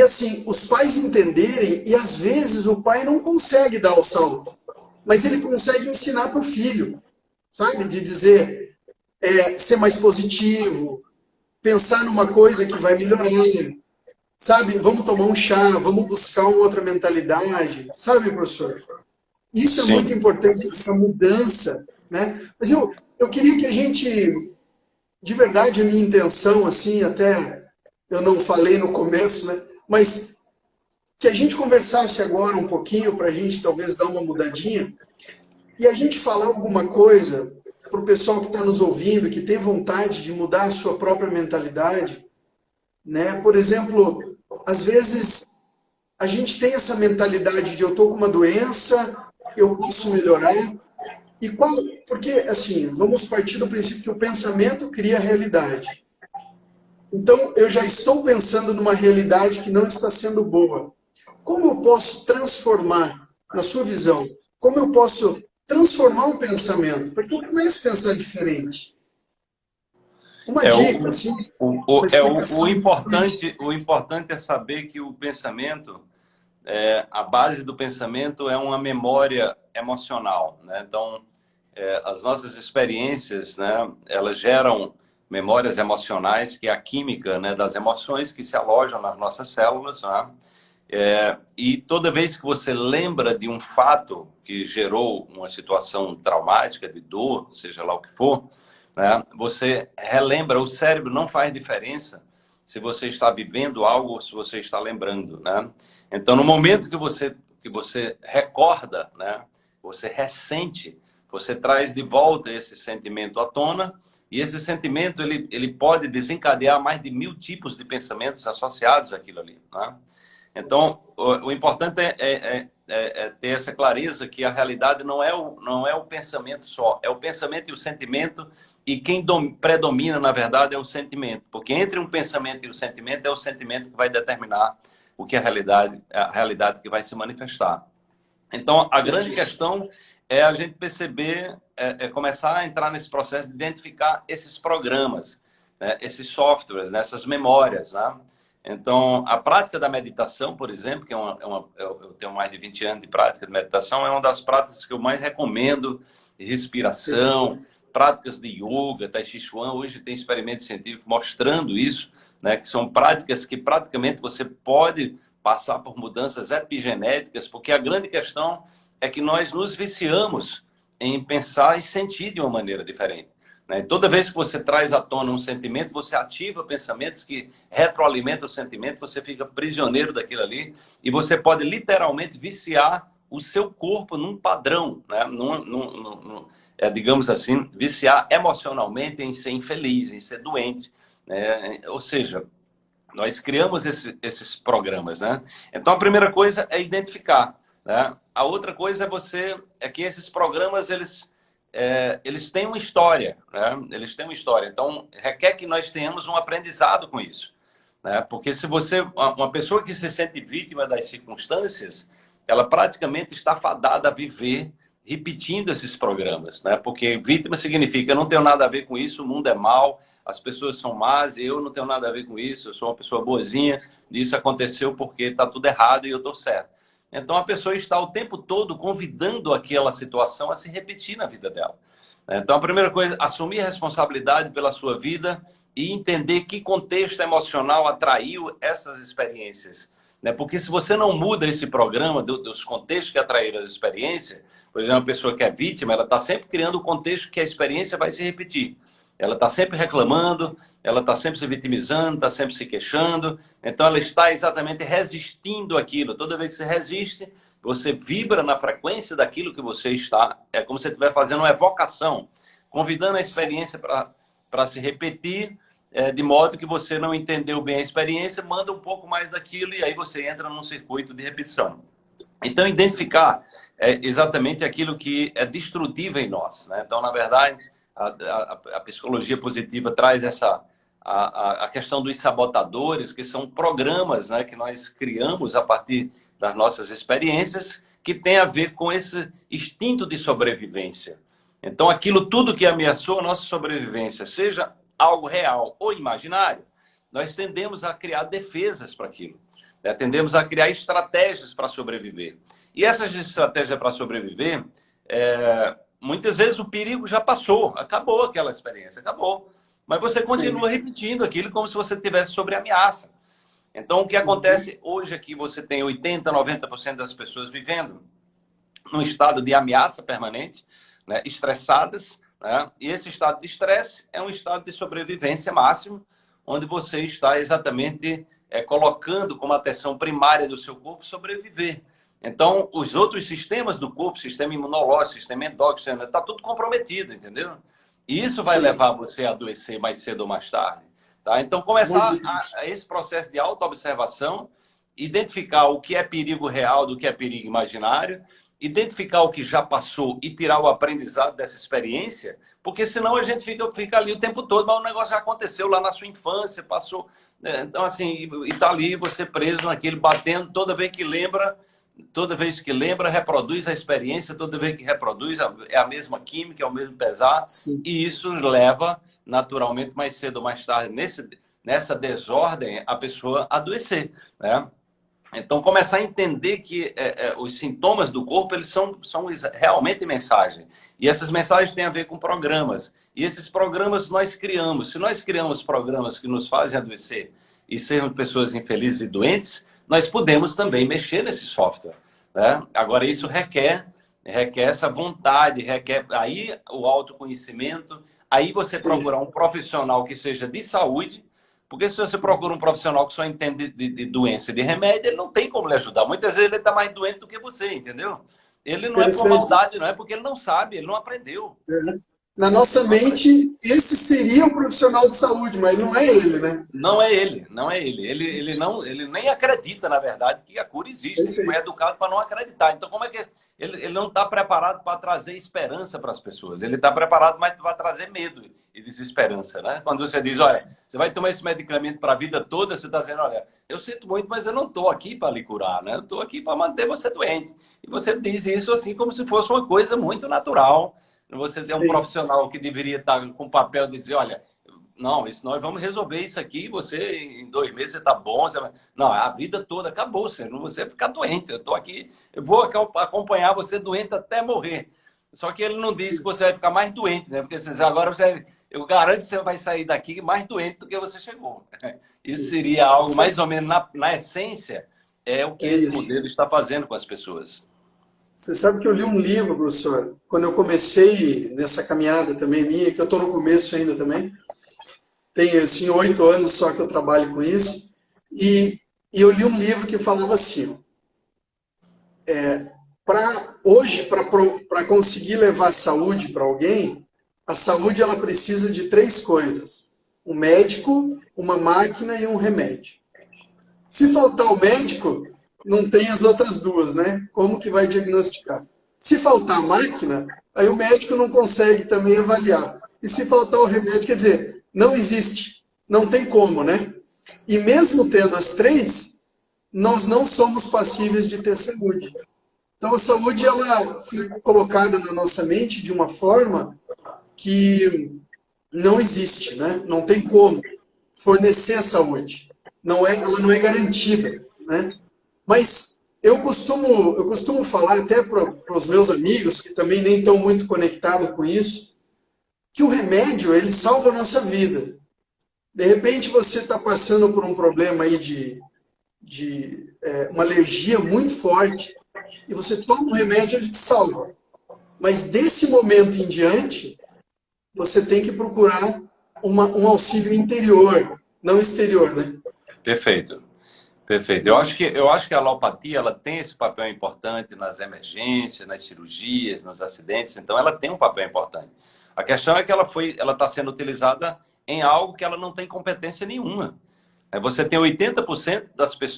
assim, os pais entenderem, e às vezes o pai não consegue dar o salto, mas ele consegue ensinar para o filho, sabe? De dizer, ser mais positivo, pensar numa coisa que vai melhorar, sabe? Vamos tomar um chá, vamos buscar uma outra mentalidade, sabe, professor? Isso é muito Sim. importante, essa mudança, né? Mas eu queria que a gente, de verdade, a minha intenção, assim, até eu não falei no começo, né? Mas que a gente conversasse agora um pouquinho para a gente talvez dar uma mudadinha e a gente falar alguma coisa para o pessoal que está nos ouvindo, que tem vontade de mudar a sua própria mentalidade, né? Por exemplo, às vezes a gente tem essa mentalidade de eu estou com uma doença, eu posso melhorar. E qual? Porque, assim, vamos partir do princípio que o pensamento cria a realidade. Então, eu já estou pensando numa realidade que não está sendo boa. Como eu posso transformar, na sua visão, como eu posso transformar um pensamento? Para que eu comece a pensar diferente. Uma É, dica, assim, uma explicação. o importante é saber que o pensamento, a base do pensamento é uma memória emocional, né? Então, as nossas experiências, né, elas geram memórias emocionais, que é a química, né, das emoções que se alojam nas nossas células, né? E toda vez que você lembra de um fato que gerou uma situação traumática, de dor, seja lá o que for, né, você relembra, o cérebro não faz diferença se você está vivendo algo ou se você está lembrando, né? Então, no momento que você recorda, né, você ressente, você traz de volta esse sentimento à tona, e esse sentimento ele pode desencadear mais de 1000 tipos de pensamentos associados àquilo ali, né? Então, o importante é ter essa clareza que a realidade não é o pensamento só, é o pensamento e o sentimento, e quem predomina, na verdade, é o sentimento. Porque entre um pensamento e o sentimento, é o sentimento que vai determinar o que é a realidade que vai se manifestar. Então, a grande questão é a gente perceber, começar a entrar nesse processo de identificar esses programas, né, esses softwares, né, essas memórias, né? Então, a prática da meditação, por exemplo, que eu tenho mais de 20 anos de prática de meditação, é uma das práticas que eu mais recomendo, de respiração, práticas de yoga, tai chi chuan. Hoje tem experimentos científicos mostrando isso, né, que são práticas que praticamente você pode passar por mudanças epigenéticas, porque a grande questão é que nós nos viciamos em pensar e sentir de uma maneira diferente. Né? Toda vez que você traz à tona um sentimento, você ativa pensamentos que retroalimentam o sentimento, você fica prisioneiro daquilo ali, e você pode literalmente viciar o seu corpo num padrão, né? Digamos assim, viciar emocionalmente em ser infeliz, em ser doente, né? Ou seja, nós criamos esses programas, né? Então, a primeira coisa é identificar, né? A outra coisa é que esses programas, eles têm uma história, né? Eles têm uma história. Então, requer que nós tenhamos um aprendizado com isso, né? Porque se uma pessoa que se sente vítima das circunstâncias, ela praticamente está fadada a viver repetindo esses programas, né? Porque vítima significa eu não tenho nada a ver com isso, o mundo é mau, as pessoas são más, eu não tenho nada a ver com isso, eu sou uma pessoa boazinha, isso aconteceu porque está tudo errado e eu estou certo. Então a pessoa está o tempo todo convidando aquela situação a se repetir na vida dela. Então a primeira coisa, assumir a responsabilidade pela sua vida e entender que contexto emocional atraiu essas experiências. né? Porque se você não muda esse programa dos contextos que atraíram a experiência, por exemplo, uma pessoa que é vítima, ela está sempre criando o contexto que a experiência vai se repetir. Ela está sempre reclamando, ela está sempre se vitimizando, está sempre se queixando. Então, ela está exatamente resistindo àquilo. Toda vez que você resiste, você vibra na frequência daquilo que você está. É como se você estiver fazendo uma evocação, convidando a experiência para se repetir, de modo que você não entendeu bem a experiência, manda um pouco mais daquilo e aí você entra num circuito de repetição. Então, identificar exatamente aquilo que é destrutivo em nós, né? Então, na verdade, a psicologia positiva traz a questão dos sabotadores, que são programas, né, que nós criamos a partir das nossas experiências, que tem a ver com esse instinto de sobrevivência. Então, aquilo tudo que ameaçou a nossa sobrevivência, seja algo real ou imaginário, nós tendemos a criar defesas para aquilo, né? Tendemos a criar estratégias para sobreviver. E essas estratégias para sobreviver, muitas vezes o perigo já passou, acabou aquela experiência, acabou. Mas você continua repetindo aquilo como se você estivesse sobre ameaça. Então, o que acontece hoje é que você tem 80%, 90% das pessoas vivendo num estado de ameaça permanente, né, estressadas, né? E esse estado de estresse é um estado de sobrevivência máximo, onde você está exatamente colocando como atenção primária do seu corpo sobreviver. Então, os outros sistemas do corpo, sistema imunológico, sistema endócrino, está tudo comprometido, entendeu? E isso vai levar você a adoecer mais cedo ou mais tarde. Tá? Então, começar esse processo de autoobservação, identificar o que é perigo real do que é perigo imaginário, identificar o que já passou e tirar o aprendizado dessa experiência, porque senão a gente fica ali o tempo todo, mas o negócio já aconteceu lá na sua infância, passou. Então, assim, e tá ali você preso naquele, batendo toda vez que lembra, reproduz a experiência, toda vez que reproduz, é a mesma química, é o mesmo pesar, e isso leva, naturalmente, mais cedo ou mais tarde, nessa desordem, a pessoa adoecer, né? Então, começar a entender que os sintomas do corpo, eles são realmente mensagem. E essas mensagens têm a ver com programas. E esses programas nós criamos. Se nós criamos programas que nos fazem adoecer e sermos pessoas infelizes e doentes, nós podemos também mexer nesse software, né? Agora, isso requer essa vontade, requer aí o autoconhecimento, aí você procurar um profissional que seja de saúde, porque se você procura um profissional que só entende de doença e de remédio, ele não tem como lhe ajudar. Muitas vezes ele está mais doente do que você, entendeu? Ele não é por maldade, não é porque ele não sabe, ele não aprendeu. Na nossa mente, esse seria o profissional de saúde, mas não é ele, né? Não é ele, não é ele. Ele nem acredita, na verdade, que a cura existe. Ele foi educado para não acreditar. Então, como é que ele não está preparado para trazer esperança para as pessoas? Ele está preparado, mas para trazer medo e desesperança, né? Quando você diz, olha, você vai tomar esse medicamento para a vida toda, você está dizendo, olha, eu sinto muito, mas eu não estou aqui para lhe curar, né? Eu estou aqui para manter você doente. E você diz isso assim como se fosse uma coisa muito natural. Você tem um profissional que deveria estar com o papel de dizer, olha, não, nós vamos resolver isso aqui, você em 2 meses você está bom. Não, a vida toda acabou, você vai ficar doente. Eu estou aqui, eu vou acompanhar você doente até morrer. Só que ele não diz que você vai ficar mais doente, né? Porque agora eu garanto que você vai sair daqui mais doente do que você chegou. Isso seria algo mais ou menos, na essência, é o que esse modelo está fazendo com as pessoas. Você sabe que eu li um livro, professor, quando eu comecei nessa caminhada também minha, que eu estou no começo ainda também. Tem, assim, 8 anos só que eu trabalho com isso. E eu li um livro que falava assim, hoje, para conseguir levar saúde para alguém, a saúde ela precisa de 3 coisas. Um médico, uma máquina e um remédio. Se faltar o médico, não tem as outras 2, né? Como que vai diagnosticar? Se faltar a máquina, aí o médico não consegue também avaliar. E se faltar o remédio, quer dizer, não existe. Não tem como, né? E mesmo tendo as 3, nós não somos passíveis de ter saúde. Então a saúde, ela foi colocada na nossa mente de uma forma que não existe, né? Não tem como fornecer a saúde. Ela não é garantida, né? Mas eu costumo falar até para os meus amigos, que também nem estão muito conectados com isso, que o remédio, ele salva a nossa vida. De repente você está passando por um problema aí de uma alergia muito forte, e você toma um remédio, ele te salva. Mas desse momento em diante, você tem que procurar um auxílio interior, não exterior, né? Perfeito. Perfeito. Eu acho que a alopatia ela tem esse papel importante nas emergências, nas cirurgias, nos acidentes. Então, ela tem um papel importante. A questão é que ela está sendo utilizada em algo que ela não tem competência nenhuma. Você tem 80%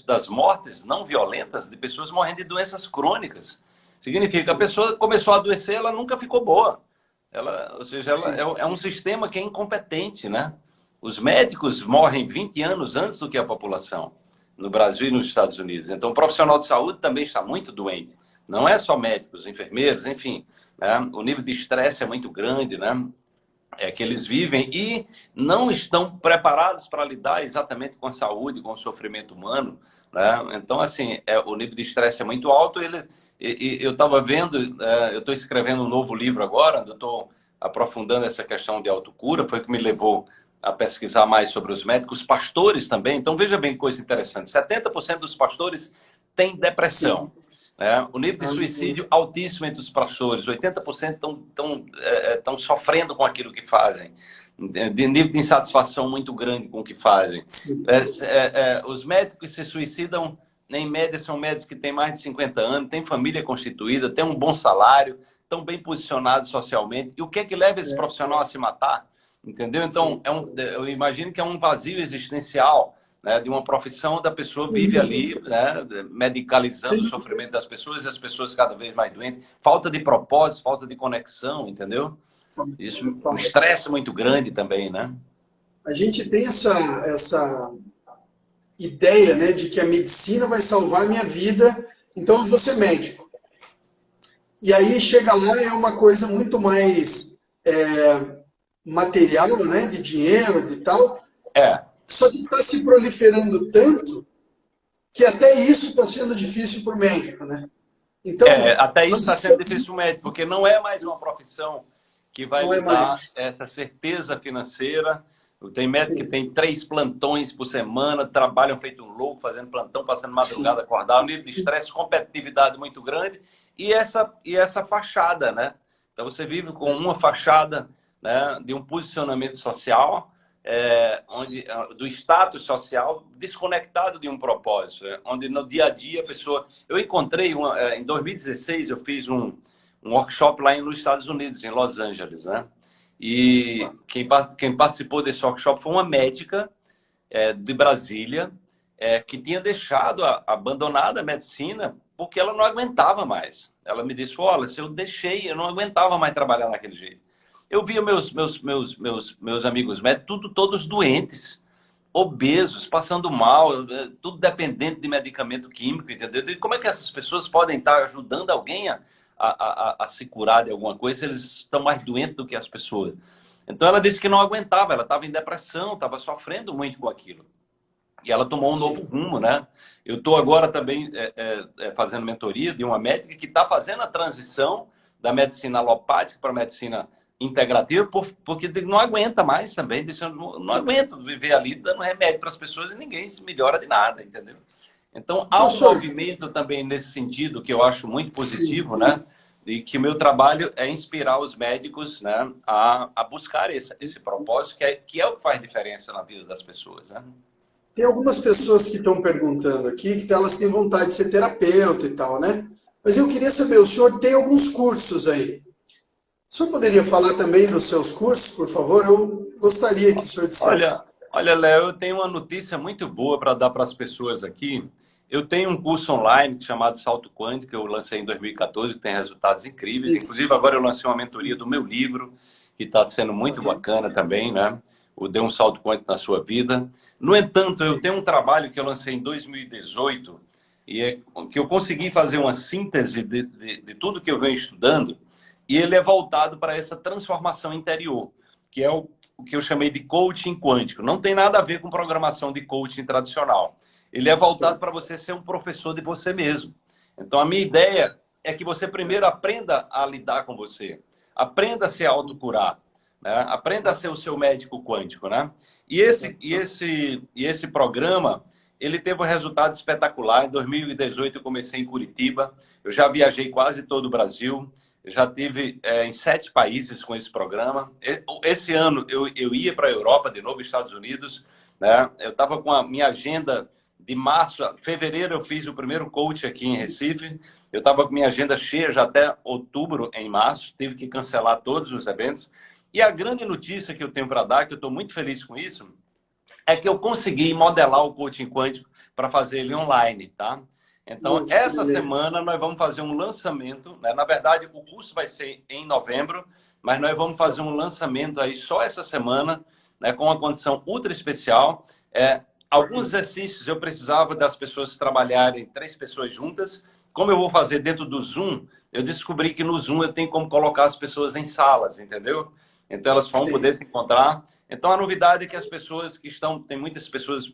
das mortes não violentas de pessoas morrendo de doenças crônicas. Significa que a pessoa começou a adoecer, ela nunca ficou boa. Ou seja, ela é um sistema que é incompetente, né? Os médicos morrem 20 anos antes do que a população, no Brasil e nos Estados Unidos. Então, o profissional de saúde também está muito doente. Não é só médicos, enfermeiros, enfim. Né? O nível de estresse é muito grande, né? Que eles vivem e não estão preparados para lidar exatamente com a saúde, com o sofrimento humano. Né? Então, assim, o nível de estresse é muito alto. Eu estava vendo, eu estou escrevendo um novo livro agora, eu estou aprofundando essa questão de autocura, foi o que me levou a pesquisar mais sobre os médicos, pastores também. Então, veja bem que coisa interessante, 70% dos pastores têm depressão. O nível de suicídio altíssimo entre os pastores, 80% estão sofrendo com aquilo que fazem, de nível de insatisfação muito grande com o que fazem. Os médicos que se suicidam, em média, são médicos que têm mais de 50 anos, têm família constituída, têm um bom salário, estão bem posicionados socialmente. E o que é que leva esse profissional a se matar? Entendeu? Então, eu imagino que é um vazio existencial, né, de uma profissão, da pessoa vive ali, né, medicalizando o sofrimento das pessoas, e as pessoas cada vez mais doentes. Falta de propósito, falta de conexão, entendeu? Isso, um estresse muito grande também, né? A gente tem essa ideia, né, de que a medicina vai salvar a minha vida, então eu vou ser médico. E aí chega lá, é uma coisa muito mais material, né, de dinheiro, de tal. Só que está se proliferando tanto que até isso está sendo difícil para o médico, né? Então, até isso está sendo difícil para o médico, porque não é mais uma profissão que vai lhe dar essa certeza financeira. Tem médico que tem 3 plantões por semana, trabalham feito um louco, fazendo plantão, passando madrugada, acordar, um nível de estresse, competitividade muito grande, e essa fachada, né? Então você vive com uma fachada, né, de um posicionamento social, do status social, desconectado de um propósito, né? Onde no dia a dia a pessoa... Eu encontrei, em 2016, eu fiz um workshop lá nos Estados Unidos, em Los Angeles, né? E quem participou desse workshop foi uma médica de Brasília, que tinha abandonado a medicina porque ela não aguentava mais. Ela me disse: olha, se eu deixei, eu não aguentava mais trabalhar daquele jeito. Eu via meus amigos médicos, todos doentes, obesos, passando mal, tudo dependente de medicamento químico, entendeu? E como é que essas pessoas podem estar ajudando alguém a se curar de alguma coisa se eles estão mais doentes do que as pessoas? Então ela disse que não aguentava, ela estava em depressão, estava sofrendo muito com aquilo. E ela tomou um novo rumo, né? Eu estou agora também fazendo mentoria de uma médica que está fazendo a transição da medicina alopática para a medicina integrativa, porque não aguenta mais também. Disse: eu não aguento viver ali dando remédio para as pessoas e ninguém se melhora de nada, entendeu? Então, há um movimento também nesse sentido que eu acho muito positivo, né? E que o meu trabalho é inspirar os médicos, né, a buscar esse propósito, que é o que faz diferença na vida das pessoas, né? Tem algumas pessoas que estão perguntando aqui que elas têm vontade de ser terapeuta e tal, né? Mas eu queria saber, o senhor tem alguns cursos aí. O senhor poderia falar também dos seus cursos, por favor? Eu gostaria que o senhor dissesse. Olha, Léo, eu tenho uma notícia muito boa para dar para as pessoas aqui. Eu tenho um curso online chamado Salto Quântico, que eu lancei em 2014, que tem resultados incríveis. Isso. Inclusive, agora eu lancei uma mentoria do meu livro, que está sendo muito bacana também, né? O Dê um Salto Quântico na Sua Vida. No entanto, eu tenho um trabalho que eu lancei em 2018, e que eu consegui fazer uma síntese de tudo que eu venho estudando, e ele é voltado para essa transformação interior, que é o que eu chamei de coaching quântico. Não tem nada a ver com programação de coaching tradicional. Ele é voltado para você ser um professor de você mesmo. Então, a minha ideia é que você primeiro aprenda a lidar com você. Aprenda a se autocurar. Né? Aprenda a ser o seu médico quântico. Né? E esse programa, ele teve um resultado espetacular. Em 2018 eu comecei em Curitiba, eu já viajei quase todo o Brasil, eu já estive em 7 países com esse programa. Esse ano eu ia para a Europa de novo, Estados Unidos, né? Eu estava com a minha agenda de março, fevereiro eu fiz o primeiro coach aqui em Recife, eu estava com minha agenda cheia já até outubro, em março, tive que cancelar todos os eventos. E a grande notícia que eu tenho para dar, que eu estou muito feliz com isso, é que eu consegui modelar o coaching quântico para fazer ele online, tá? Então, Nossa, essa semana nós vamos fazer um lançamento, né? Na verdade, o curso vai ser em novembro, mas nós vamos fazer um lançamento aí só essa semana, né? Com uma condição ultra especial. Alguns exercícios eu precisava das pessoas trabalharem 3 pessoas juntas. Como eu vou fazer dentro do Zoom, eu descobri que no Zoom eu tenho como colocar as pessoas em salas, entendeu? Então elas vão poder se encontrar. Então a novidade é que as pessoas que estão, tem muitas pessoas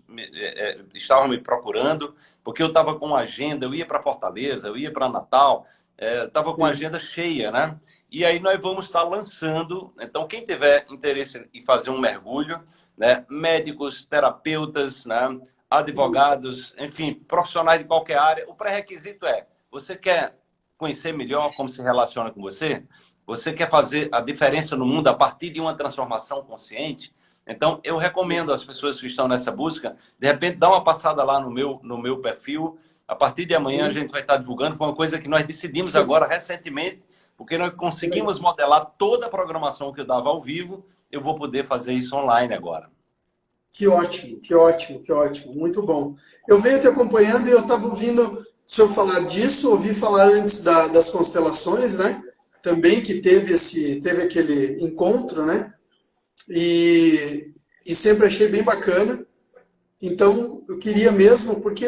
estavam me procurando, porque eu estava com agenda, eu ia para Fortaleza, eu ia para Natal, estava com a agenda cheia, né? E aí nós vamos estar lançando, então quem tiver interesse em fazer um mergulho, né? Médicos, terapeutas, né? Advogados, enfim, profissionais de qualquer área, o pré-requisito é, você quer conhecer melhor como se relaciona com você? Você quer fazer a diferença no mundo a partir de uma transformação consciente? Então, eu recomendo às pessoas que estão nessa busca, de repente, dar uma passada lá no meu perfil. A partir de amanhã, a gente vai estar divulgando. Foi uma coisa que nós decidimos agora, recentemente, porque nós conseguimos modelar toda a programação que eu dava ao vivo. Eu vou poder fazer isso online agora. Que ótimo, que ótimo, que ótimo. Muito bom. Eu venho te acompanhando e eu estava ouvindo o senhor falar disso, ouvi falar antes das constelações, né? Também que teve aquele encontro, né? E sempre achei bem bacana. Então, eu queria mesmo, porque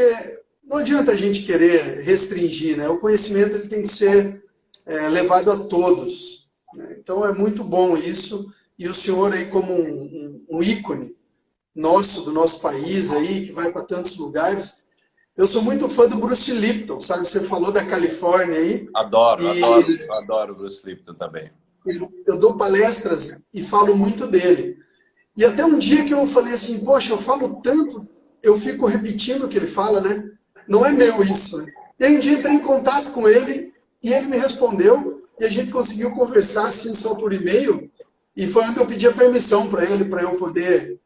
não adianta a gente querer restringir, né? O conhecimento ele tem que ser levado a todos, né? Então, é muito bom isso. E o senhor aí como um ícone do nosso país aí, que vai para tantos lugares. Eu sou muito fã do Bruce Lipton, sabe? Você falou da Califórnia aí. Adoro o Bruce Lipton também. Eu dou palestras e falo muito dele. E até um dia que eu falei assim, poxa, eu falo tanto, eu fico repetindo o que ele fala, né? Não é meu isso, né? E aí um dia entrei em contato com ele e ele me respondeu e a gente conseguiu conversar assim só por e-mail e foi onde eu pedi a permissão para ele, para eu poder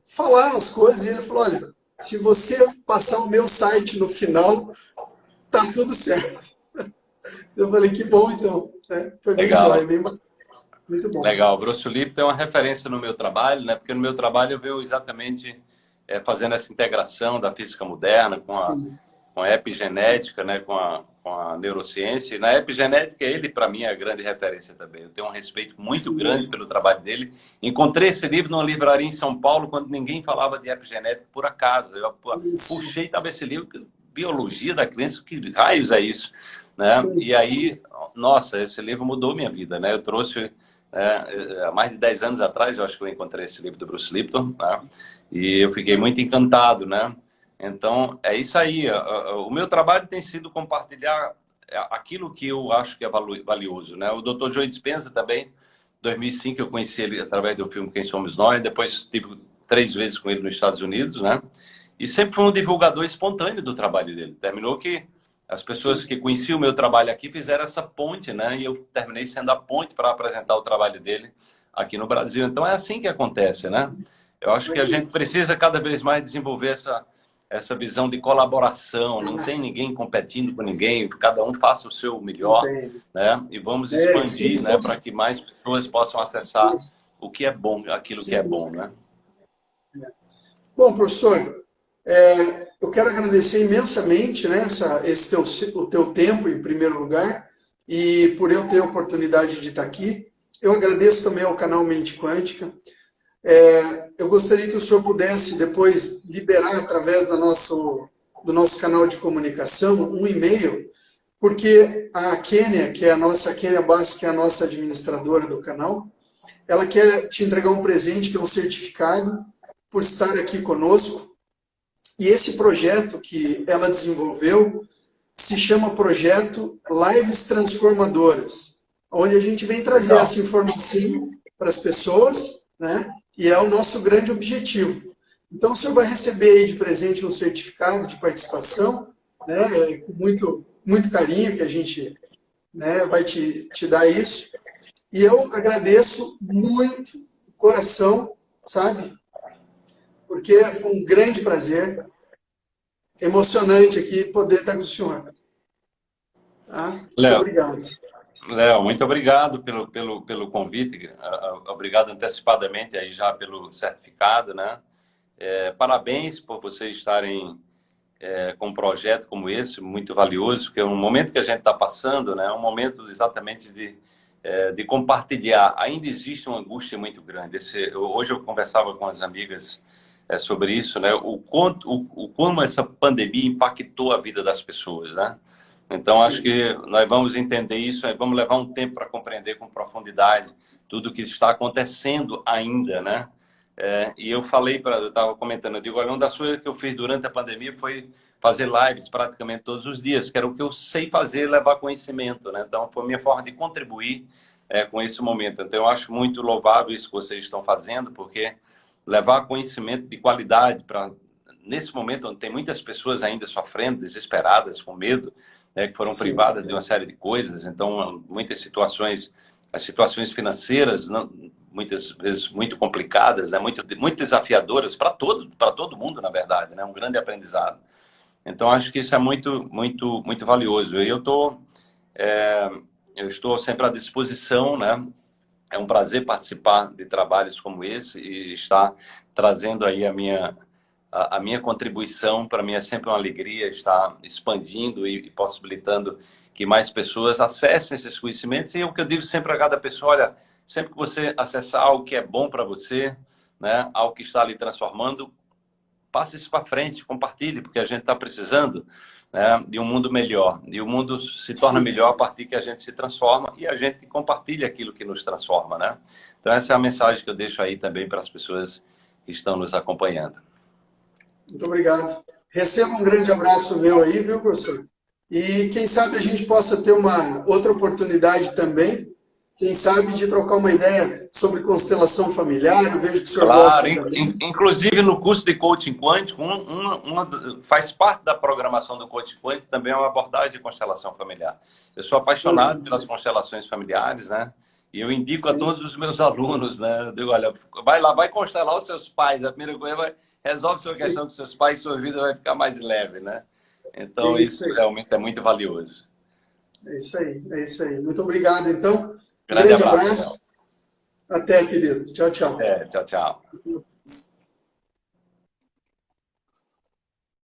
falar as coisas. E ele falou, olha, se você passar o meu site no final, tá tudo certo. Eu falei, que bom então. Foi bem jóia, bem muito bom. Legal. O Bruce Lipton é uma referência no meu trabalho, né? Porque no meu trabalho eu venho exatamente fazendo essa integração da física moderna com a epigenética, né? com a neurociência. E na epigenética, ele, para mim, é a grande referência também. Eu tenho um respeito muito grande pelo trabalho dele. Encontrei esse livro numa livraria em São Paulo, quando ninguém falava de epigenética, por acaso. Eu puxei, estava esse livro, Biologia da Crença, que raios é isso? Né? E aí, nossa, esse livro mudou minha vida, né? Eu trouxe, há mais de 10 anos atrás, eu acho que eu encontrei esse livro do Bruce Lipton, né? E eu fiquei muito encantado, né? Então, é isso aí. O meu trabalho tem sido compartilhar aquilo que eu acho que é valioso, né? O Dr. Joe Dispenza também, em 2005, eu conheci ele através do filme Quem Somos Nós, depois estive 3 vezes com ele nos Estados Unidos, né? E sempre foi um divulgador espontâneo do trabalho dele. Terminou que as pessoas que conheciam o meu trabalho aqui fizeram essa ponte, né? E eu terminei sendo a ponte para apresentar o trabalho dele aqui no Brasil. Então, é assim que acontece, né? Eu acho que a gente precisa cada vez mais desenvolver essa visão de colaboração. Não tem ninguém competindo com ninguém, cada um faça o seu melhor, né? E vamos expandir, né? Para que mais pessoas possam acessar o que é bom, aquilo que é bom, né? Bom, professor, eu quero agradecer imensamente, né, o teu tempo, em primeiro lugar, e por eu ter a oportunidade de estar aqui. Eu agradeço também ao canal Mente Quântica. Eu gostaria que o senhor pudesse depois liberar, através do nosso canal de comunicação, um e-mail, porque a Kênia, Kênia Bastos, que é a nossa administradora do canal, ela quer te entregar um presente, que é um certificado, por estar aqui conosco. E esse projeto que ela desenvolveu se chama Projeto Lives Transformadoras, onde a gente vem trazer essa informação para as pessoas, né? E é o nosso grande objetivo. Então, o senhor vai receber aí de presente um certificado de participação, né, com muito carinho que a gente, né, vai te dar isso. E eu agradeço muito, coração, sabe? Porque foi um grande prazer, emocionante aqui poder estar com o senhor. Tá? Muito Léo, obrigado. Léo, muito obrigado pelo convite, obrigado antecipadamente aí já pelo certificado, né? Parabéns por vocês estarem com um projeto como esse, muito valioso, que é um momento que a gente está passando, né? Um momento exatamente de compartilhar. Ainda existe uma angústia muito grande. Hoje eu conversava com as amigas sobre isso, né? Como essa pandemia impactou a vida das pessoas, né? Então, acho Sim, que nós vamos entender isso, vamos levar um tempo para compreender com profundidade tudo o que está acontecendo ainda, né? E eu eu estava comentando, eu digo, olha, uma das coisas que eu fiz durante a pandemia foi fazer lives praticamente todos os dias, que era o que eu sei fazer, levar conhecimento, né? Então, foi a minha forma de contribuir com esse momento. Então, eu acho muito louvável isso que vocês estão fazendo, porque levar conhecimento de qualidade para nesse momento onde tem muitas pessoas ainda sofrendo, desesperadas, com medo, né, que foram sim, privadas de uma série de coisas. Então, muitas situações, as situações financeiras, não, muitas vezes muito complicadas, né, muito desafiadoras para todo mundo, na verdade, né, um grande aprendizado. Então, acho que isso é muito valioso. É, eu estou sempre à disposição, né? É um prazer participar de trabalhos como esse e estar trazendo aí a minha contribuição. Para mim é sempre uma alegria estar expandindo e possibilitando que mais pessoas acessem esses conhecimentos. E o que eu digo sempre a cada pessoa, olha, sempre que você acessar algo que é bom para você, né, algo que está lhe transformando, passe isso para frente, compartilhe, porque a gente está precisando, né, de um mundo melhor. E o mundo se torna sim. melhor a partir que a gente se transforma e a gente compartilha aquilo que nos transforma, né? Então essa é a mensagem que eu deixo aí também para as pessoas que estão nos acompanhando. Muito obrigado. Receba um grande abraço meu aí, viu, professor? E quem sabe a gente possa ter uma outra oportunidade também, quem sabe de trocar uma ideia sobre constelação familiar. Eu vejo que o senhor Claro, gosta também. inclusive no curso de coaching quântico, faz parte da programação do coaching quântico também é uma abordagem de constelação familiar. Eu sou apaixonado Poxa, pelas constelações familiares, né? E eu indico a sim, todos os meus alunos, né? Eu digo, olha, vai lá, vai constelar os seus pais. A primeira coisa resolve sua questão sim. com seus pais, sua vida vai ficar mais leve, né? É Então isso isso aí. realmente é muito valioso. É isso aí. É isso aí. Muito obrigado, então. Um Grande grande abraço, Léo. abraço. Até, querido. Tchau, tchau. Tchau, tchau.